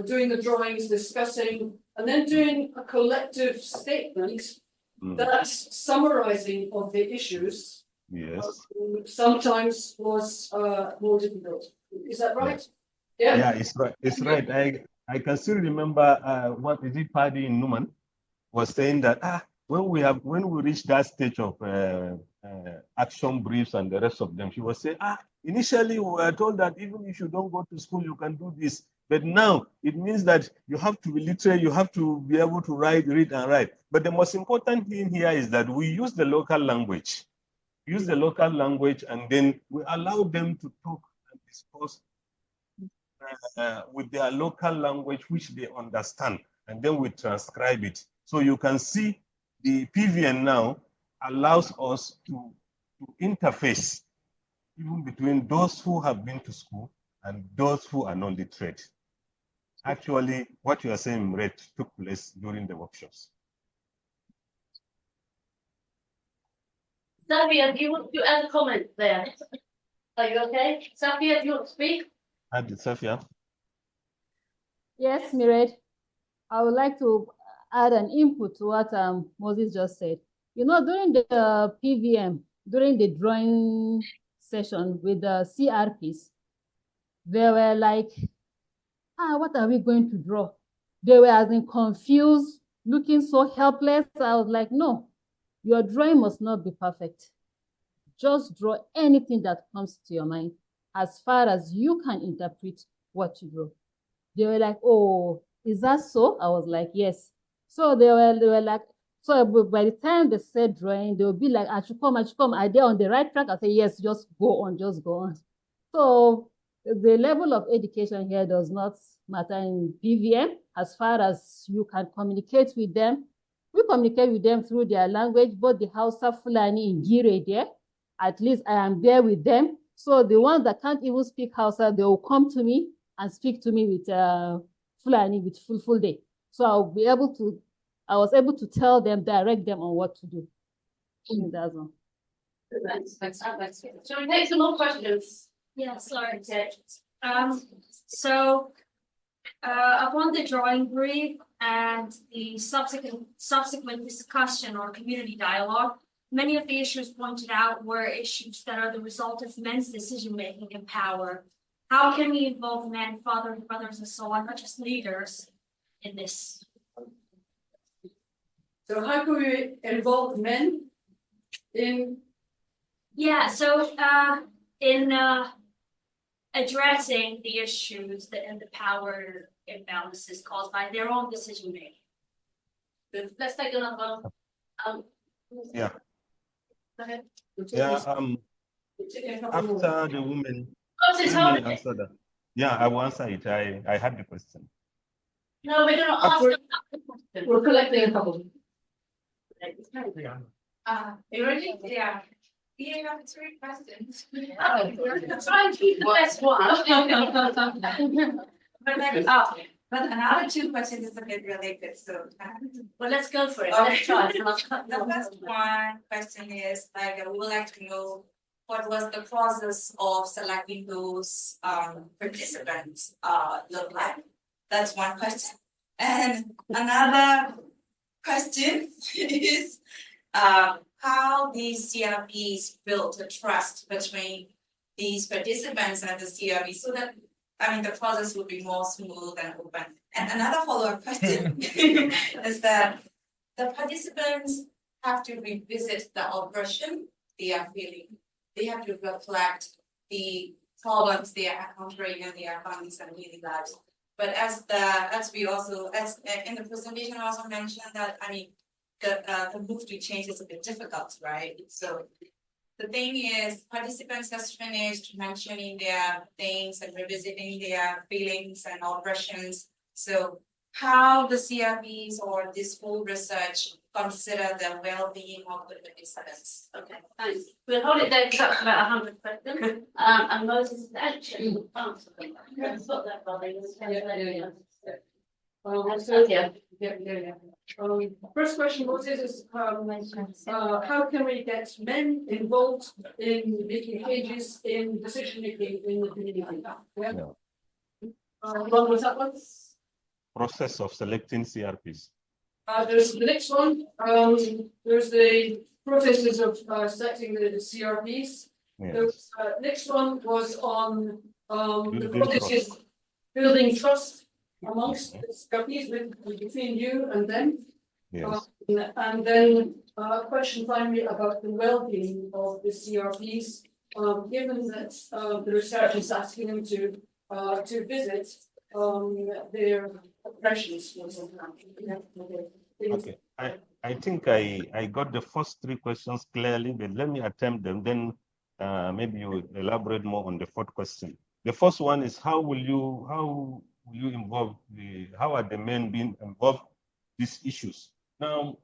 doing the drawings, discussing, and then doing a collective statement that's summarizing of the issues, Yes. sometimes was more difficult. Is that right? Yeah, it's right. It's right. I can still remember what is it, Paddy in Numan was saying that when we reach that stage of action briefs and the rest of them, she was saying, initially we were told that even if you don't go to school, you can do this. But now it means that you have to be literate, you have to be able to write, read, and write. But the most important thing here is that we use the local language. Use the local language, and then we allow them to talk and discuss with their local language, which they understand, and then we transcribe it. So you can see the PVN now allows us to interface even between those who have been to school and those who are not literate. Actually, what you are saying, Red, took place during the workshops. Safiya, do you want to add a comment there? Are you okay? Safiya, do you want to speak? Safiya? Yes, Máiréad. I would like to add an input to what Moses just said. You know, during the PVM, during the drawing session with the CRPs, they were like, what are we going to draw? They were as in confused, looking so helpless. I was like, no, your drawing must not be perfect. Just draw anything that comes to your mind as far as you can interpret what you draw. They were like, oh, is that so? I was like, yes. So they were like, so by the time they said drawing, they would be like, I should come. Are they on the right track? I say, yes, just go on. So the level of education here does not matter in PVM as far as you can communicate with them. We communicate with them through their language, both the Hausa, Fulani, in Gire there. At least I am there with them. So the ones that can't even speak Hausa, they will come to me and speak to me with Fulani with full day. So I was able to tell them, direct them on what to do. That's all. Thanks. Shall we take some more questions? Yeah, sorry. Okay. So upon the drawing brief and the subsequent discussion or community dialogue, many of the issues pointed out were issues that are the result of men's decision-making and power. How can we involve men, fathers, brothers, and so on, not just leaders, in this? So how can we involve men in? Yeah, so in addressing the issues and the power imbalances caused by their own decision making. Let's take another one. Yeah. Go ahead. Yeah. After the women. Let me answer that. Yeah, I will answer it. I had the question. No, we're going to ask them the question. We're collecting a couple. You ready? Yeah. We have 3 questions. Try and keep the best one. But another 2 questions is a bit related, so. Well, let's go for it. Okay. Let's try. The first one question is, we would like to know what was the process of selecting those participants look like? That's one question. And another question is how these CRPs built a trust between these participants and the CRP so that the process would be more smooth and open. And another follow-up question is that the participants have to revisit the oppression they are feeling. They have to reflect the problems they are encountering in their families and daily lives. But as in the presentation, I also mentioned that the move to change is a bit difficult, right? So the thing is, participants just finished mentioning their things and revisiting their feelings and oppressions. So how the CRPs or this whole research consider the well-being of the participants? Okay, thanks. We'll hold it there because that's about 100 questions. And Moses is actually answer them. Let's put that brother. First question, Moses, is how can we get men involved in making changes in decision making in the community? Yeah. What was that one? Process of selecting CRPs. There's the next one. There's the processes of selecting the CRPs. Yes. The next one was on the processes building trust amongst the CRPs between you and them. Yes. And then a question finally about the well-being of the CRPs, given that the research is asking them to visit their oppressions, for example. Okay, I think I got the first three questions clearly, but let me attempt them. Then maybe you elaborate more on the fourth question. The first one is how will you involve how are the men being involved these issues? Now,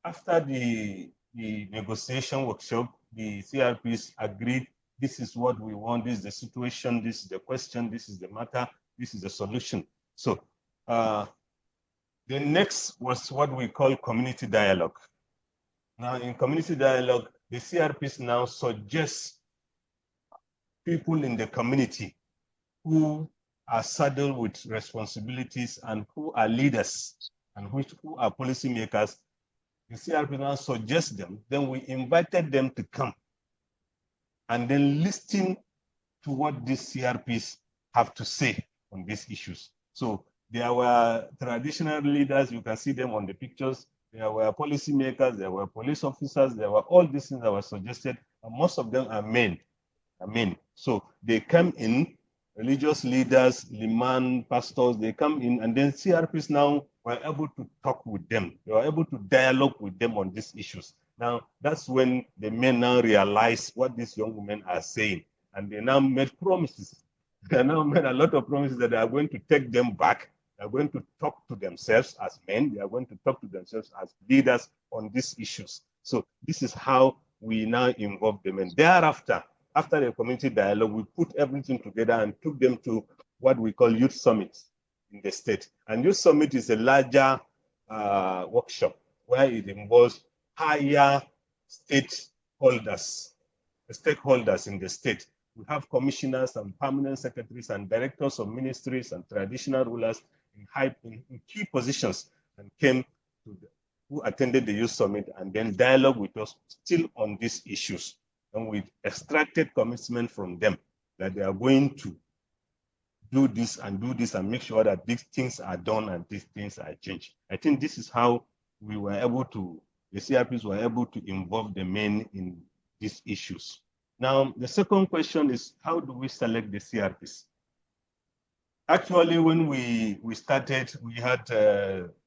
after the negotiation workshop, the CRPs agreed this is what we want, this is the situation, this is the question, this is the matter, this is the solution. So the next was what we call community dialogue. Now, in community dialogue, the CRPs now suggest people in the community who are saddled with responsibilities and who are leaders and who are policymakers. The CRPs now suggest them. Then we invited them to come and then listen to what these CRPs have to say on these issues. So there were traditional leaders, you can see them on the pictures. There were policymakers, there were police officers, there were all these things that were suggested, and most of them are men. So they come in, religious leaders, liman, pastors, they come in, and then CRPs now were able to talk with them. They were able to dialogue with them on these issues. Now, that's when the men now realize what these young women are saying, and they now made promises. They now made a lot of promises that they are going to take them back. They are going to talk to themselves as men. They are going to talk to themselves as leaders on these issues. So this is how we now involve them. And thereafter, after the community dialogue, we put everything together and took them to what we call youth summit in the state. And youth summit is a larger workshop where it involves higher stakeholders in the state. We have commissioners and permanent secretaries and directors of ministries and traditional rulers in key positions and who attended the youth summit and then dialogue with us still on these issues. And we extracted commitment from them that they are going to do this and make sure that these things are done and these things are changed. I think this is how we were able to, the CRPs were able to involve the men in these issues. Now, the second question is, how do we select the CRPs? Actually, when we started, we had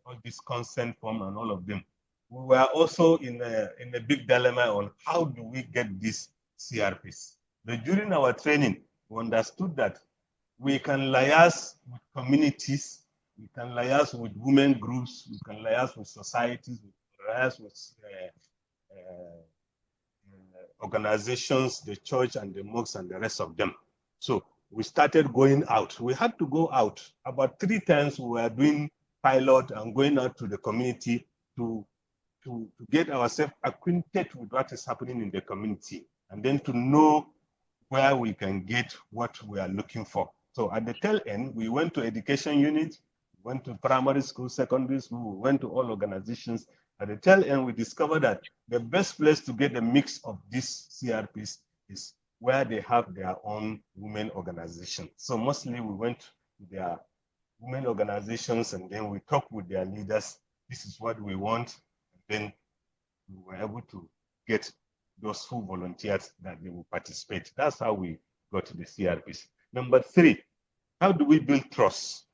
all this consent form and all of them. We were also in a big dilemma on how do we get these CRPs. But during our training, we understood that we can liaise with communities, we can liaise with women groups, we can liaise with societies, we can liaise with organizations, the church and the mosques and the rest of them. So we started going out. We had to go out. About 3 times we were doing pilot and going out to the community to get ourselves acquainted with what is happening in the community and then to know where we can get what we are looking for. So at the tail end, we went to education units, went to primary school, secondary school, we went to all organizations. At the tail end, we discovered that the best place to get a mix of these CRPs is where they have their own women organizations. So mostly we went to their women organizations and then we talked with their leaders. This is what we want. And then we were able to get those who volunteered that they will participate. That's how we got to the CRPs. Number 3, how do we build trust?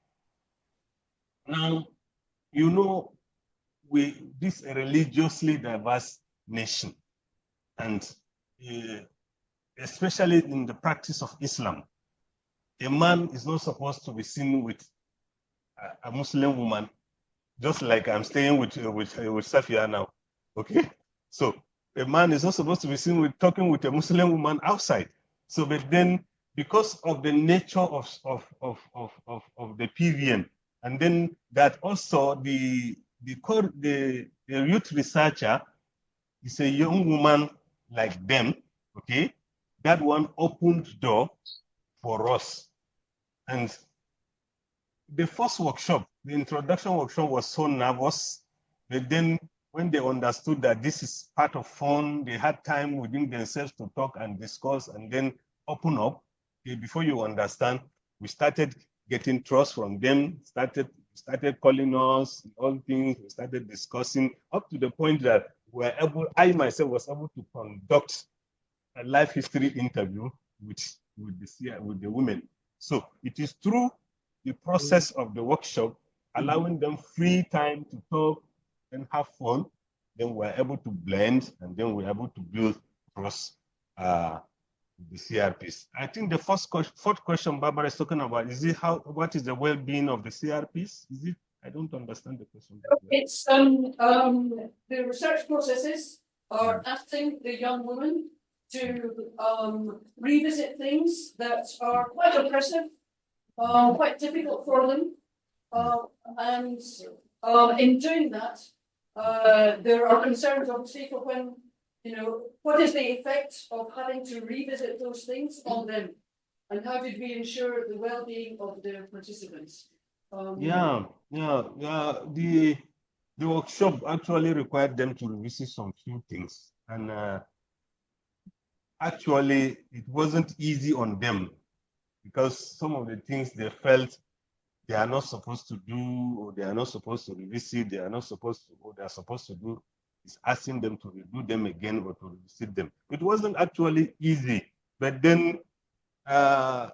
Now, you know, this is a religiously diverse nation, and especially in the practice of Islam, a man is not supposed to be seen with a Muslim woman, just like I'm staying with Safiya now, okay? So a man is not supposed to be seen with talking with a Muslim woman outside. So, but then because of the nature of the PVN, and then that also the youth researcher is a young woman like them, okay? That one opened door for us. And the first workshop, the introduction workshop, was so nervous, but then when they understood that this is part of fun, they had time within themselves to talk and discuss and then open up. Okay, before you understand, we started getting trust from them, started calling us, all things, we started discussing up to the point that I myself was able to conduct a life history interview with the women. So it is through the process of the workshop, allowing them free time to talk and have fun, then we're able to blend, and then we're able to build across the CRPs. I think the fourth question Barbara is talking about, what is the well-being of the CRPs? Is it, I don't understand the question. It's the research processes are asking the young women to revisit things that are quite oppressive, quite difficult for them. And in doing that, there are concerns obviously for when, what is the effect of having to revisit those things on them? And how did we ensure the well-being of the participants? The workshop actually required them to revisit some few things. And actually, it wasn't easy on them because some of the things they felt they are not supposed to do, or they are not supposed to revisit, they are not supposed to, what they are supposed to do is asking them to redo them again or to revisit them. It wasn't actually easy, but then I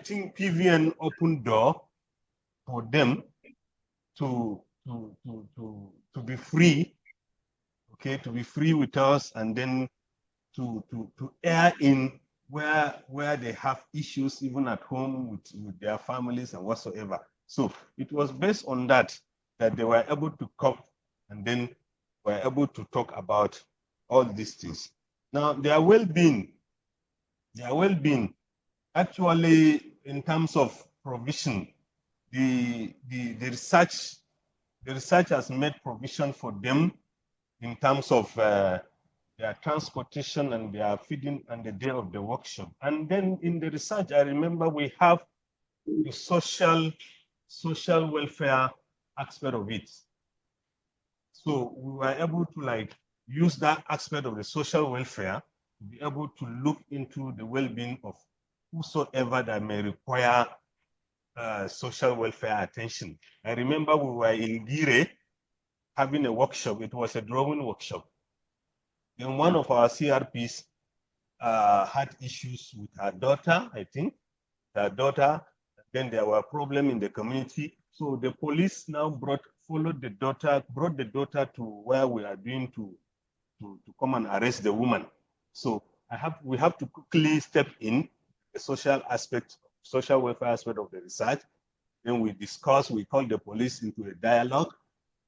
think PVN opened door for them to be free, okay, to be free with us, and then to air in where they have issues even at home with their families and whatsoever. So it was based on that they were able to come and then were able to talk about all these things. Now their well-being, actually in terms of provision, the research has made provision for them in terms of their transportation and their feeding on the day of the workshop. And then in the research, I remember we have the social welfare aspect of it. So we were able to use that aspect of the social welfare to be able to look into the well-being of whosoever that may require social welfare attention. I remember we were in Gire having a workshop. It was a drawing workshop. Then one of our CRPs had issues with her daughter, I think. Her daughter, then there were problems in the community. So the police now brought the daughter to where we are doing to come and arrest the woman. So we have to quickly step in the social welfare aspect of the research. Then we called the police into a dialogue.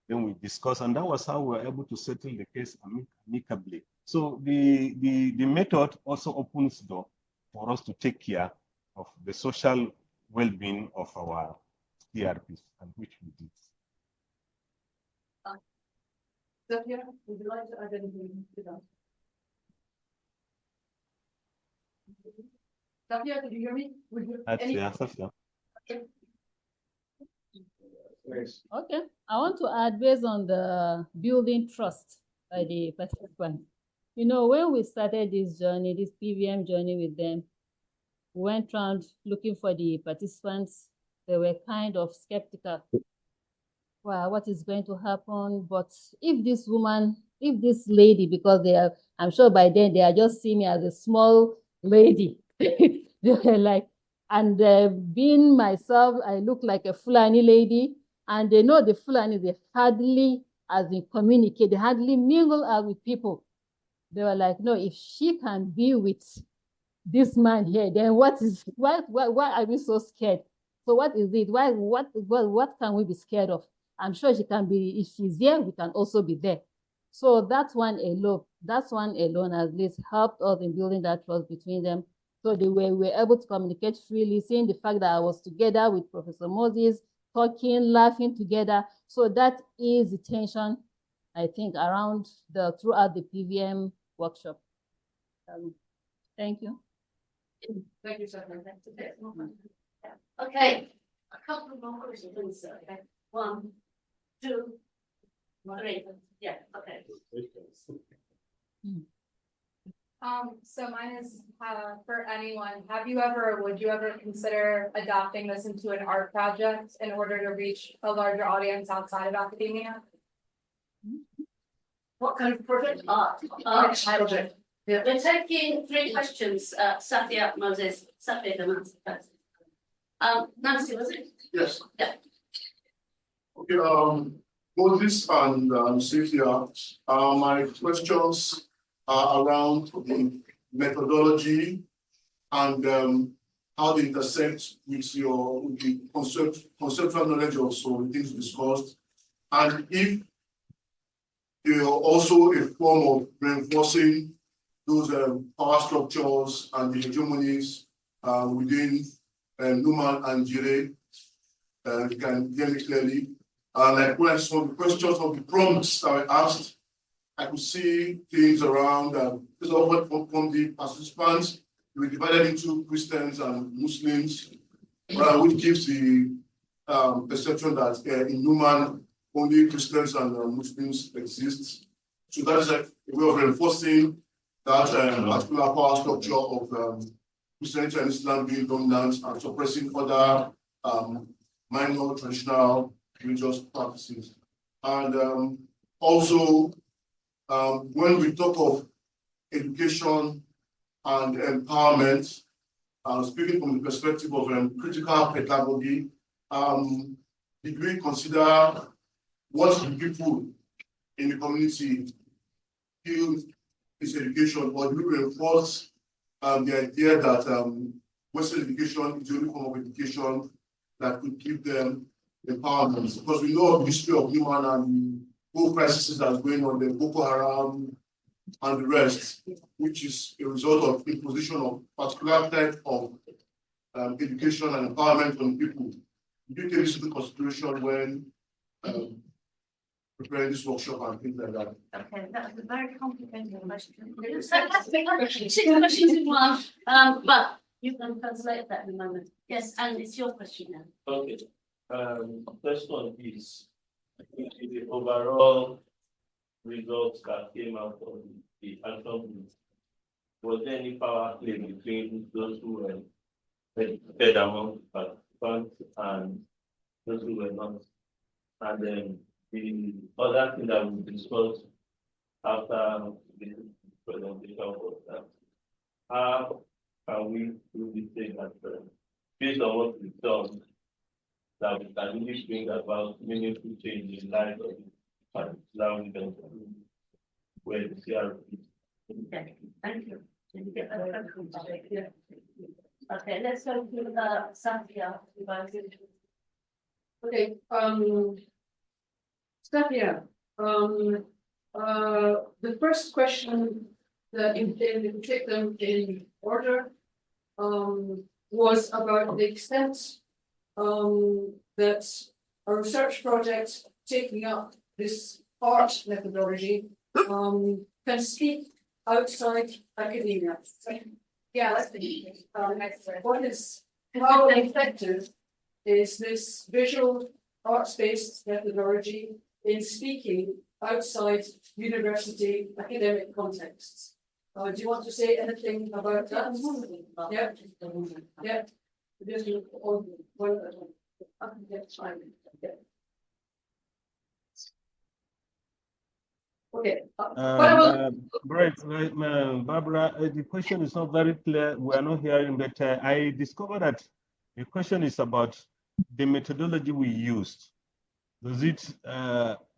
Then we discussed, and that was how we were able to settle the case amicably. So the method also opens the door for us to take care of the social well-being of our CRPs, and which we did. Safiya, would you like to add anything to that? Safiya, did you hear me? Safiya. Okay, I want to add based on the building trust by the participants. When we started this journey, this PVM journey with them, we went around looking for the participants. They were kind of skeptical. Wow, what is going to happen? But if this lady, because I'm sure by then they are just seeing me as a small lady. They were like, and being myself, I look like a Fulani lady. And they know the Fulani, they hardly communicate, they hardly mingle out with people. They were like, no, if she can be with this man here, then why are we so scared? So what is it? What can we be scared of? I'm sure she can be, if she's here, we can also be there. So that one alone at least helped us in building that trust between them. So we were able to communicate freely, seeing the fact that I was together with Professor Moses, talking, laughing together. So that is the tension, I think, throughout the PVM workshop. Thank you. Thank you, Safiya. Okay, a couple more questions. Okay. 1, 2, 3. Yeah, okay. So mine is for anyone, would you ever consider adapting this into an art project in order to reach a larger audience outside of academia? What kind of project? Art Project. Yeah. We're taking 3 questions, Safiya, Moses, Safiya, the answer first. Nancy, was it? Yes. Yeah. Okay, Moses and Safiya, my questions are around the methodology and how they intersect with the conceptual knowledge of some things discussed, and if they are also a form of reinforcing those power structures and the hegemonies within Numan and Jire. You can hear me clearly. Like when I saw the questions of the prompts that I asked, I could see things around from the participants. We divided into Christians and Muslims, which gives the perception that in Numan only Christians and Muslims exist. So that is a way of reinforcing that particular power structure of Christianity and Islam being dominant and suppressing other minor traditional religious practices. And also, when we talk of education and empowerment, speaking from the perspective of critical pedagogy, did we consider what the people in the community feel is education, or do we reinforce the idea that Western education is the only form of education that could give them empowerment? Because we know the history of human and the whole crisis that's going on, the Boko Haram and the rest, which is a result of imposition of particular type of education and empowerment on people. Do you take this into consideration when preparing this workshop and things like that? Okay, that's a very complicated question. It's fantastic. 6 questions in one, but you can translate that in a moment. Yes, and it's your question now. Okay. First one is the overall results that came out of the action group. Was there any power play between those who were fed among participants and those who were not? And then the other thing that we discussed after the presentation was that how can we do this thing that based on what we've done, that we can really bring about meaningful change in life of the particular region where the CRP. Okay, thank you. Did you get that? Yeah. Okay, let's go to Safiya. Okay, Safiya, the first question that you take them in order was about the extent that a research project taking up this art methodology can speak outside academia. Yeah, let's see. How effective is this visual arts-based methodology in speaking outside university academic contexts? Do you want to say anything about that? Yeah. Yeah. Okay. Barbara, the question is not very clear. We are not hearing, but I discovered that the question is about the methodology we used. Does it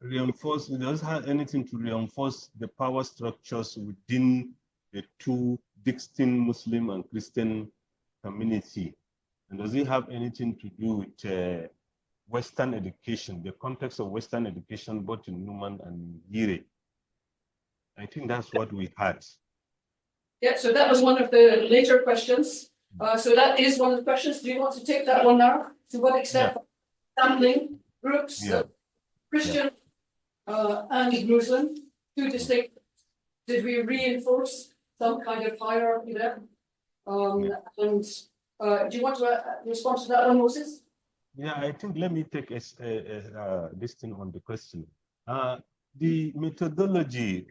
reinforce, does it have anything to reinforce the power structures within the two distinct Muslim and Christian community? And does it have anything to do with Western education, the context of Western education, both in Numan and Jire? I think that's what we had. Yeah, so that was one of the later questions. So that is one of the questions. Do you want to take that one now? To what extent sampling groups, Christian and Muslim, two distinct, did we reinforce some kind of hierarchy there? And do you want to respond to that one, Moses? Yeah, I think let me take this thing on the question. The methodology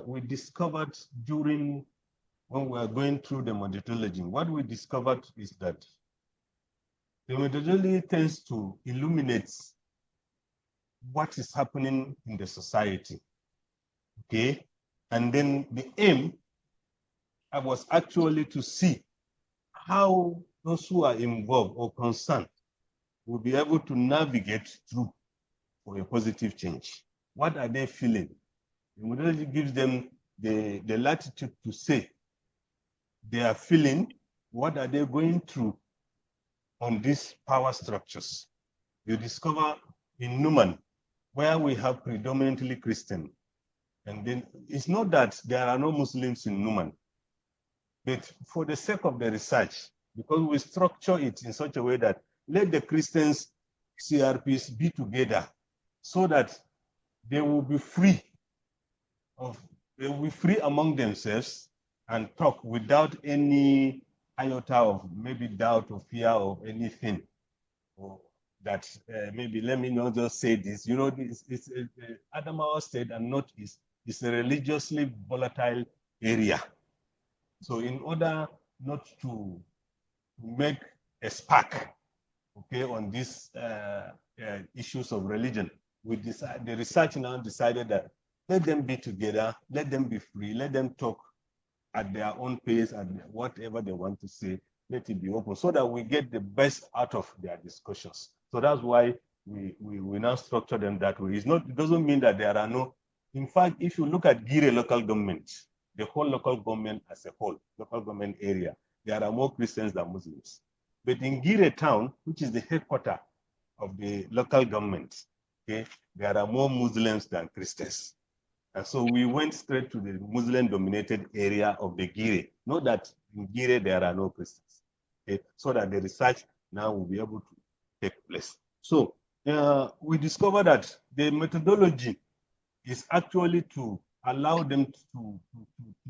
we discovered during when we are going through the methodology, what we discovered is that the methodology tends to illuminate what is happening in the society, okay? And then the aim was actually to see how those who are involved or concerned will be able to navigate through for a positive change. What are they feeling? The methodology gives them the latitude to say they are feeling, what are they going through on these power structures. You discover in Numan, where we have predominantly Christian, and then it's not that there are no Muslims in Numan, but for the sake of the research, because we structure it in such a way that let the Christians CRPs be together so that they will be free among themselves and talk without any iota of maybe doubt or fear of anything. Or that maybe let me not just say this. You know, it's Adama State and Northeast is a religiously volatile area. So in order not to make a spark, okay, on these issues of religion, the research now decided that let them be together, let them be free, let them talk at their own pace and whatever they want to say, let it be open so that we get the best out of their discussions. So that's why we now structure them that way. It doesn't mean that there are no, in fact, if you look at Gire local government, the whole local government as a whole, local government area, there are more Christians than Muslims. But in Gire town, which is the headquarters of the local government, okay, there are more Muslims than Christians. And so we went straight to the Muslim-dominated area of the Gire. Not that in Gire there are no Christians, okay, so that the research now will be able to take place. So we discovered that the methodology is actually to allow them to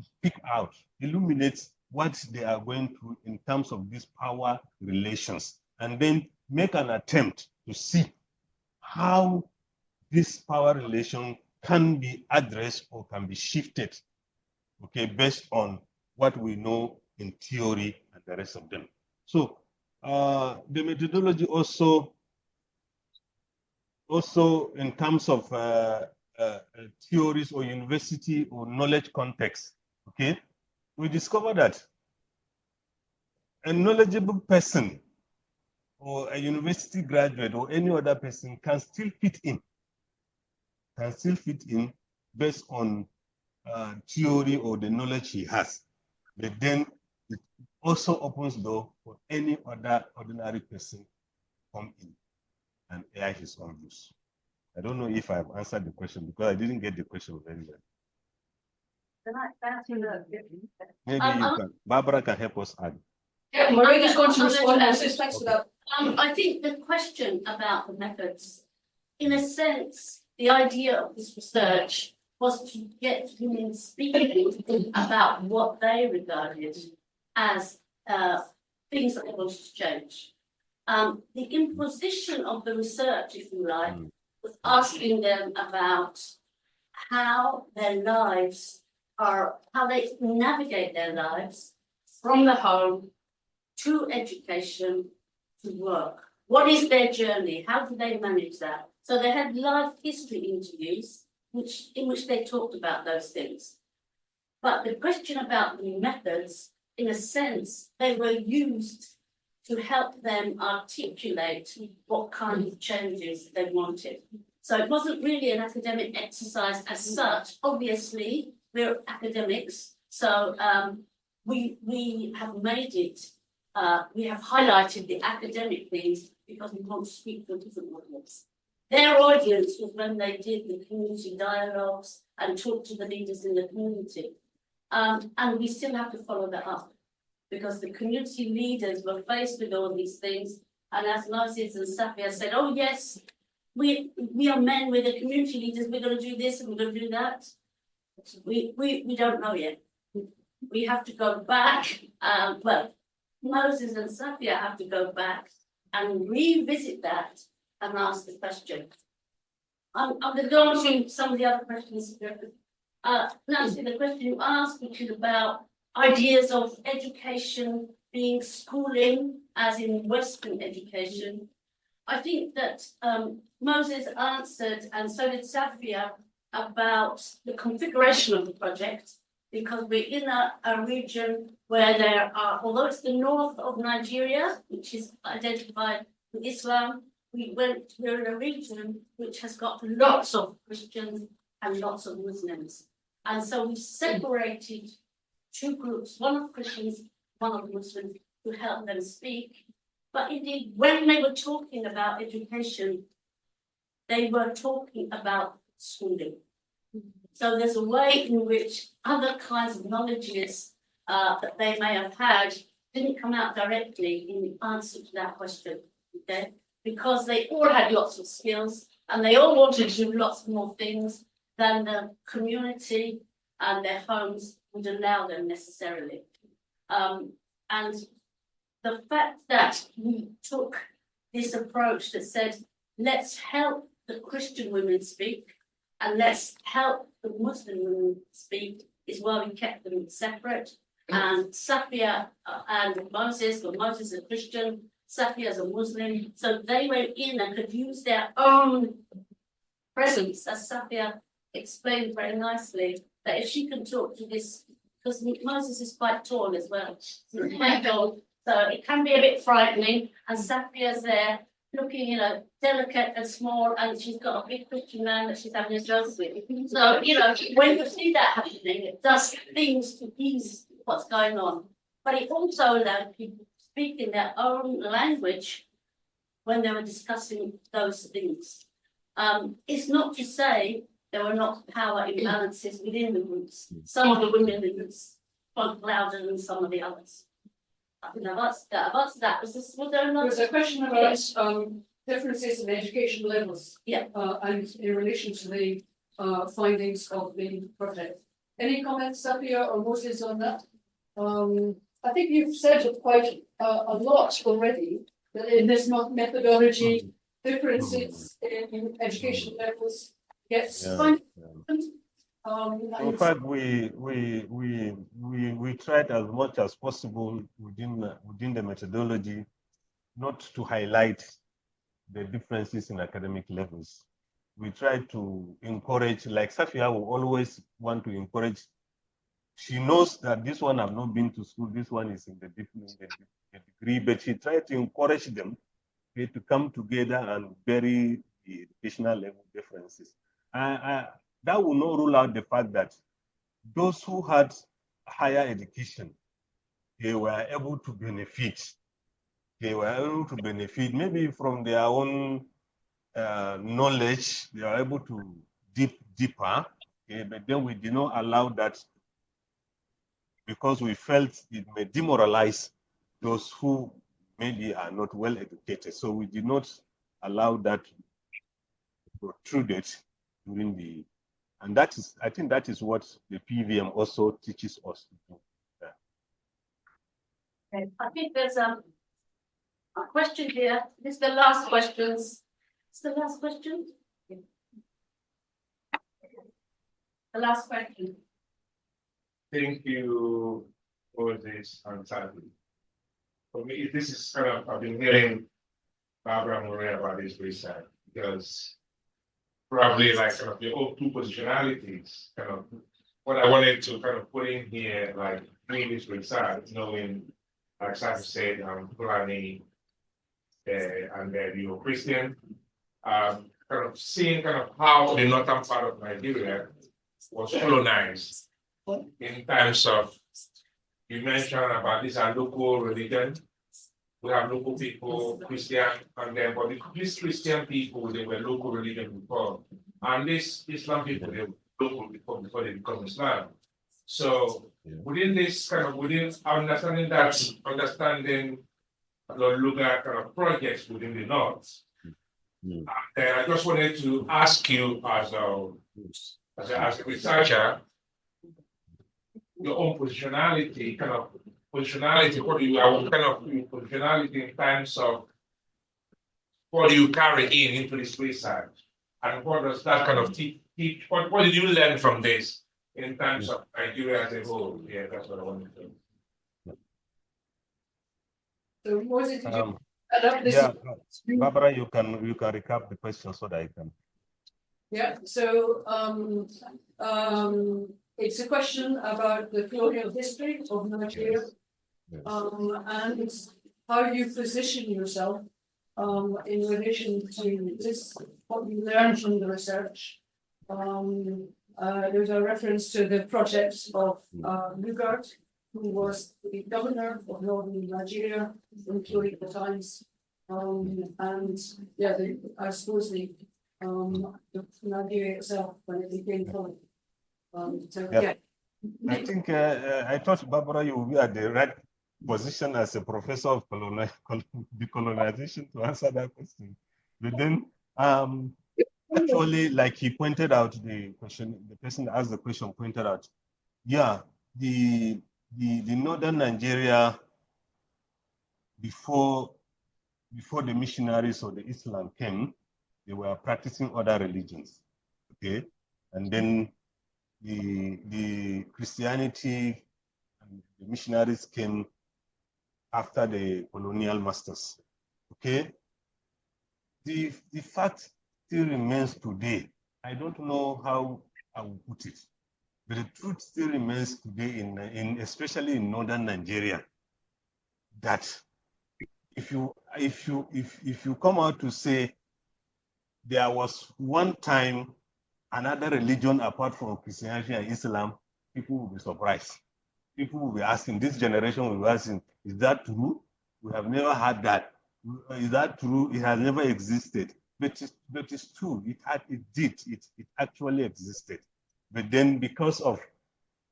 speak out, illuminate what they are going through in terms of these power relations, and then make an attempt to see how this power relation can be addressed or can be shifted, okay, based on what we know in theory and the rest of them. So the methodology also in terms of theories or university or knowledge context, okay, we discover that a knowledgeable person or a university graduate or any other person can still fit in based on theory or the knowledge he has. But then it also opens door for any other ordinary person to come in and air his own views. I don't know if I've answered the question because I didn't get the question very well. Maybe you can. Barbara can help us add. Yeah, Máiréad's going to respond. Thanks for that. I think the question about the methods, in a sense, the idea of this research was to get women speaking about what they regarded as things that they wanted to change. The imposition of the research, if you like, was asking them about how their lives are, how they navigate their lives from the home to education to work. What is their journey? How do they manage that? So they had life history interviews in which they talked about those things. But the question about the methods, in a sense, they were used to help them articulate what kind of changes they wanted. So it wasn't really an academic exercise as such. Obviously, we're academics, so we have made it, we have highlighted the academic things because we want to speak to a different audience. Their audience was when they did the community dialogues and talked to the leaders in the community. And we still have to follow that up because the community leaders were faced with all these things. And as Máiréad and Safiya said, oh yes, we are men, we're the community leaders, we're going to do this and we're going to do that. We don't know yet. We have to go back, well, Máiréad and Safiya have to go back and revisit that and ask the question. I'm going to go on to some of the other questions. Nancy, the question you asked, which is about ideas of education being schooling, as in Western education. I think that Moses answered, and so did Safiya, about the configuration of the project, because we're in a region where there are, although it's the north of Nigeria, which is identified with Islam, we're in a region which has got lots of Christians and lots of Muslims. And so we separated two groups, one of Christians, one of Muslims, to help them speak. But indeed, when they were talking about education, they were talking about schooling. So there's a way in which other kinds of knowledges that they may have had didn't come out directly in the answer to that question, okay? Because they all had lots of skills and they all wanted to do lots more things than the community and their homes would allow them necessarily. And the fact that we took this approach that said, let's help the Christian women speak and let's help the Muslim women speak, is why we kept them separate. And Safiya and Moses, well, Moses is a Christian, Safiya is a Muslim, so they went in and could use their own presence, as Safiya explained very nicely, that if she can talk to this, because Moses is quite tall as well, he's quite tall, so it can be a bit frightening, and Safiya's there looking, you know, delicate and small, and she's got a big Christian man that she's having a joke with. So, you know, when you see that happening, it does things to ease what's going on. But it also allowed people to speak in their own language when they were discussing those things. It's not to say there were not power imbalances within the groups. Some of the women in the groups spoke louder than some of the others. That's that. Was there another? There's a question about differences in education levels. Yeah. And in relation to the findings of the project. Any comments, Safiya or Moses, on that? I think you've said quite a lot already, that in this methodology, differences in education levels gets fine. In fact, we tried as much as possible within the methodology not to highlight the differences in academic levels. We try to encourage, like Safiya will always want to encourage. She knows that this one have not been to school, this one is in the degree, but she tried to encourage them to come together and bury the educational level differences. That will not rule out the fact that those who had higher education, they were able to benefit. They were able to benefit maybe from their own knowledge. They are able to dig deeper, but then we did not allow that because we felt it may demoralize those who maybe are not well educated. So we did not allow that protruded during the. And that is, I think that is what the PVM also teaches us to do. Yeah. Okay. I think there's a question here. This is the last questions. It's the last question. The last question. Thank you for this answer. For me, this is kind of, I've been hearing Barbara Moray about this research because probably like kind of the old two positionalities, kind of what I wanted to kind of put in here, like doing this research, knowing, like Sam said, Fulani and the Christian, kind of seeing kind of how the northern part of Nigeria was colonized in terms of, you mentioned about these are local religion. We have local people, Christian, and then, but these Christian people, they were local religion before. And these Islam people, they were local before they become Islam. So within this kind of, within understanding the Luga kind of projects within the North, and I just wanted to ask you as a researcher, your own positionality, what do you positionality in terms of what do you carry into this research, and what does that kind of teach? What did you learn from this in terms of Nigeria as a whole. Yeah, that's what I wanted to. So Moses, did you Um, adapt this? yeah, Barbara, you can recap the question so that I can. Yeah, so it's a question about the colonial history of Nigeria. Yes. Yes. And it's how you position yourself in relation to this, what you learned from the research. There's a reference to the project of Lugard, who was the governor of northern Nigeria in colonial times. And yeah, I suppose the Nigeria itself when it became colony. So Yeah. yeah. I think I thought, Barbara, you will be at the right position as a professor of decolonization to answer that question. But then, actually, like he pointed out, the person that asked the question pointed out, yeah, the northern Nigeria before the missionaries or the Islam came, they were practicing other religions, okay, and then the Christianity and the missionaries came after the colonial masters. Okay, the fact still remains today. I don't know how I will put it, but the truth still remains today in especially in northern Nigeria, that if you come out to say there was one time another religion apart from Christianity and Islam, people will be surprised. People will be asking, this generation will be asking, is that true? We have never had that. Is that true? It has never existed. But it's true. It actually existed. But then because of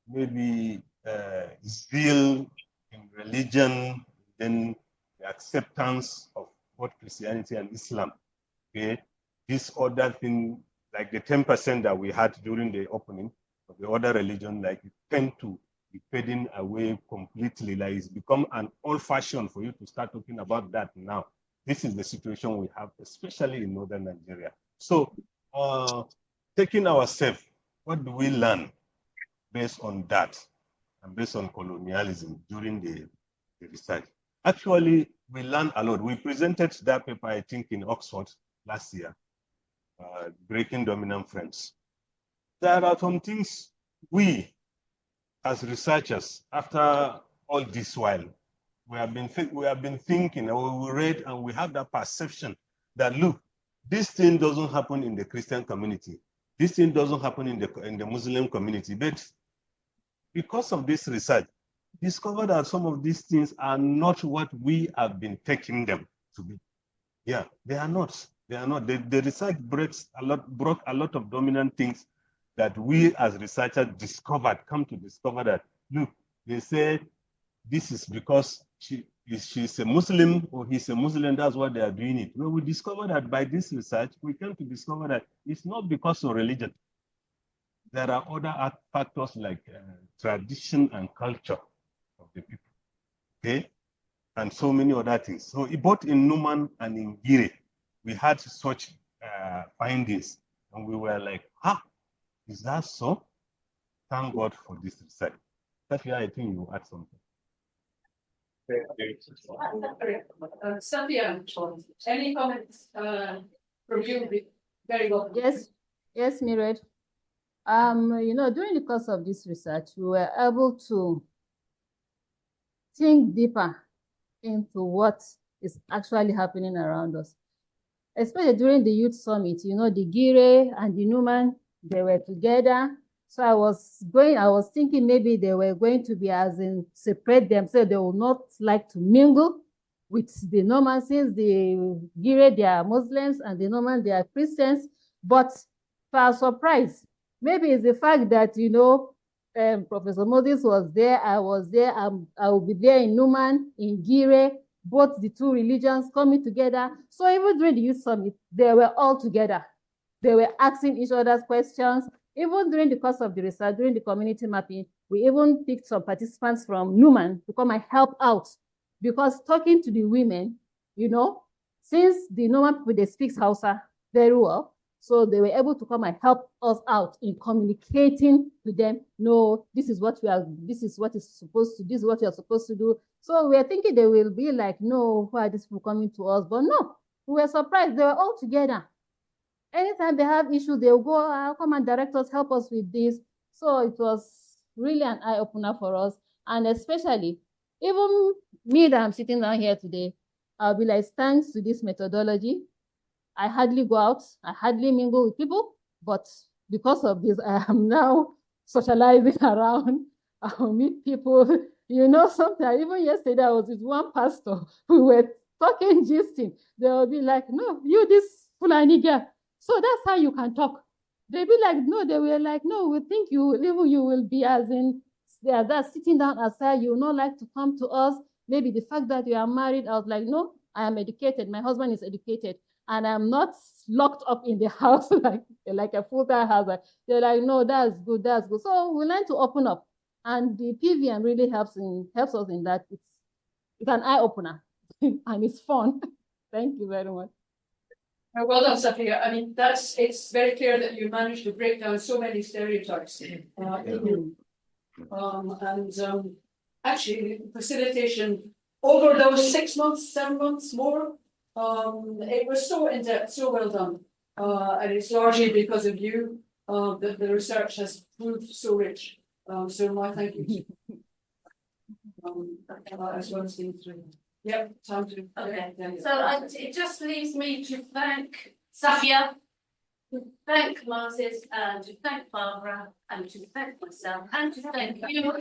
maybe zeal in religion, then the acceptance of both Christianity and Islam, okay, this other thing, like the 10% that we had during the opening of the other religion, like it tend to be fading away completely. Like it's become an old fashion for you to start talking about that now. This is the situation we have, especially in northern Nigeria. So taking ourselves, what do we learn based on that and based on colonialism during the research? Actually, we learned a lot. We presented that paper, I think, in Oxford last year, Breaking Dominant Friends. There are some things we, as researchers, after all this while, we have been thinking, or we read, and we have that perception that, look, this thing doesn't happen in the Christian community. This thing doesn't happen in the Muslim community. But because of this research, discovered that some of these things are not what we have been taking them to be. Yeah, they are not. They are not. The research broke a lot of dominant things that we as researchers come to discover that, look, they say this is because she's a Muslim or he's a Muslim, that's why they are doing it. Well, we discovered that by this research, we came to discover that it's not because of religion. There are other factors like tradition and culture of the people, okay? And so many other things. So both in Numan and in Gire, we had such findings, and we were like, is that so? Thank God for this research. Safiya, I think you add something. Safiya, any comments from you? Very well. Yes, Máiréad. During the course of this research, we were able to think deeper into what is actually happening around us. Especially during the youth summit, the Gire and the Numan, they were together. So I was thinking maybe they were going to be as in separate themselves. They would not like to mingle with the Numan, since the Gire, they are Muslims, and the Numan, they are Christians. But to our surprise, maybe it's the fact that, Professor Moses was there, I was there, I will be there in Numan, in Gire, both the two religions coming together. So even during the youth summit, they were all together. They were asking each other's questions. Even during the course of the research, during the community mapping, we even picked some participants from Numan to come and help out. Because talking to the women, since the Numan people, they speak Hausa very well, So they were able to come and help us out in communicating to them. No, this is what we are, this is what is supposed to, this is what you are supposed to do. So we are thinking they will be like, no, why are these people coming to us? But no, we were surprised. They were all together. Anytime they have issues, they'll go, come and direct us, help us with this. So it was really an eye-opener for us. And especially, even me that I'm sitting down here today, I'll be like, thanks to this methodology, I hardly go out, I hardly mingle with people, but because of this, I am now socializing around. I'll meet people. You know, sometimes, even yesterday, I was with one pastor who were talking, gisting. They'll be like, no, you this Fulani girl. So that's how you can talk. They'll be like, no, they were like, no, we think you will be as in, that sitting down aside, you will not like to come to us. Maybe the fact that you are married, I was like, no, I am educated. My husband is educated. And I'm not locked up in the house like a full-time husband. They're like, no, that's good, that's good. So we learn to open up. And the PVM really helps us in that. It's an eye-opener and it's fun. Thank you very much. Well done, Safiya. I mean, it's very clear that you managed to break down so many stereotypes. Actually, facilitation over those 6 months, 7 months more, it was so in-depth, so well done. And it's largely because of you that the research has proved so rich. So my thank you. As well as the three. Yep, time to. Okay, so it just leaves me to thank Safiya, to thank Moses, and to thank Barbara, and to thank myself, and to thank you.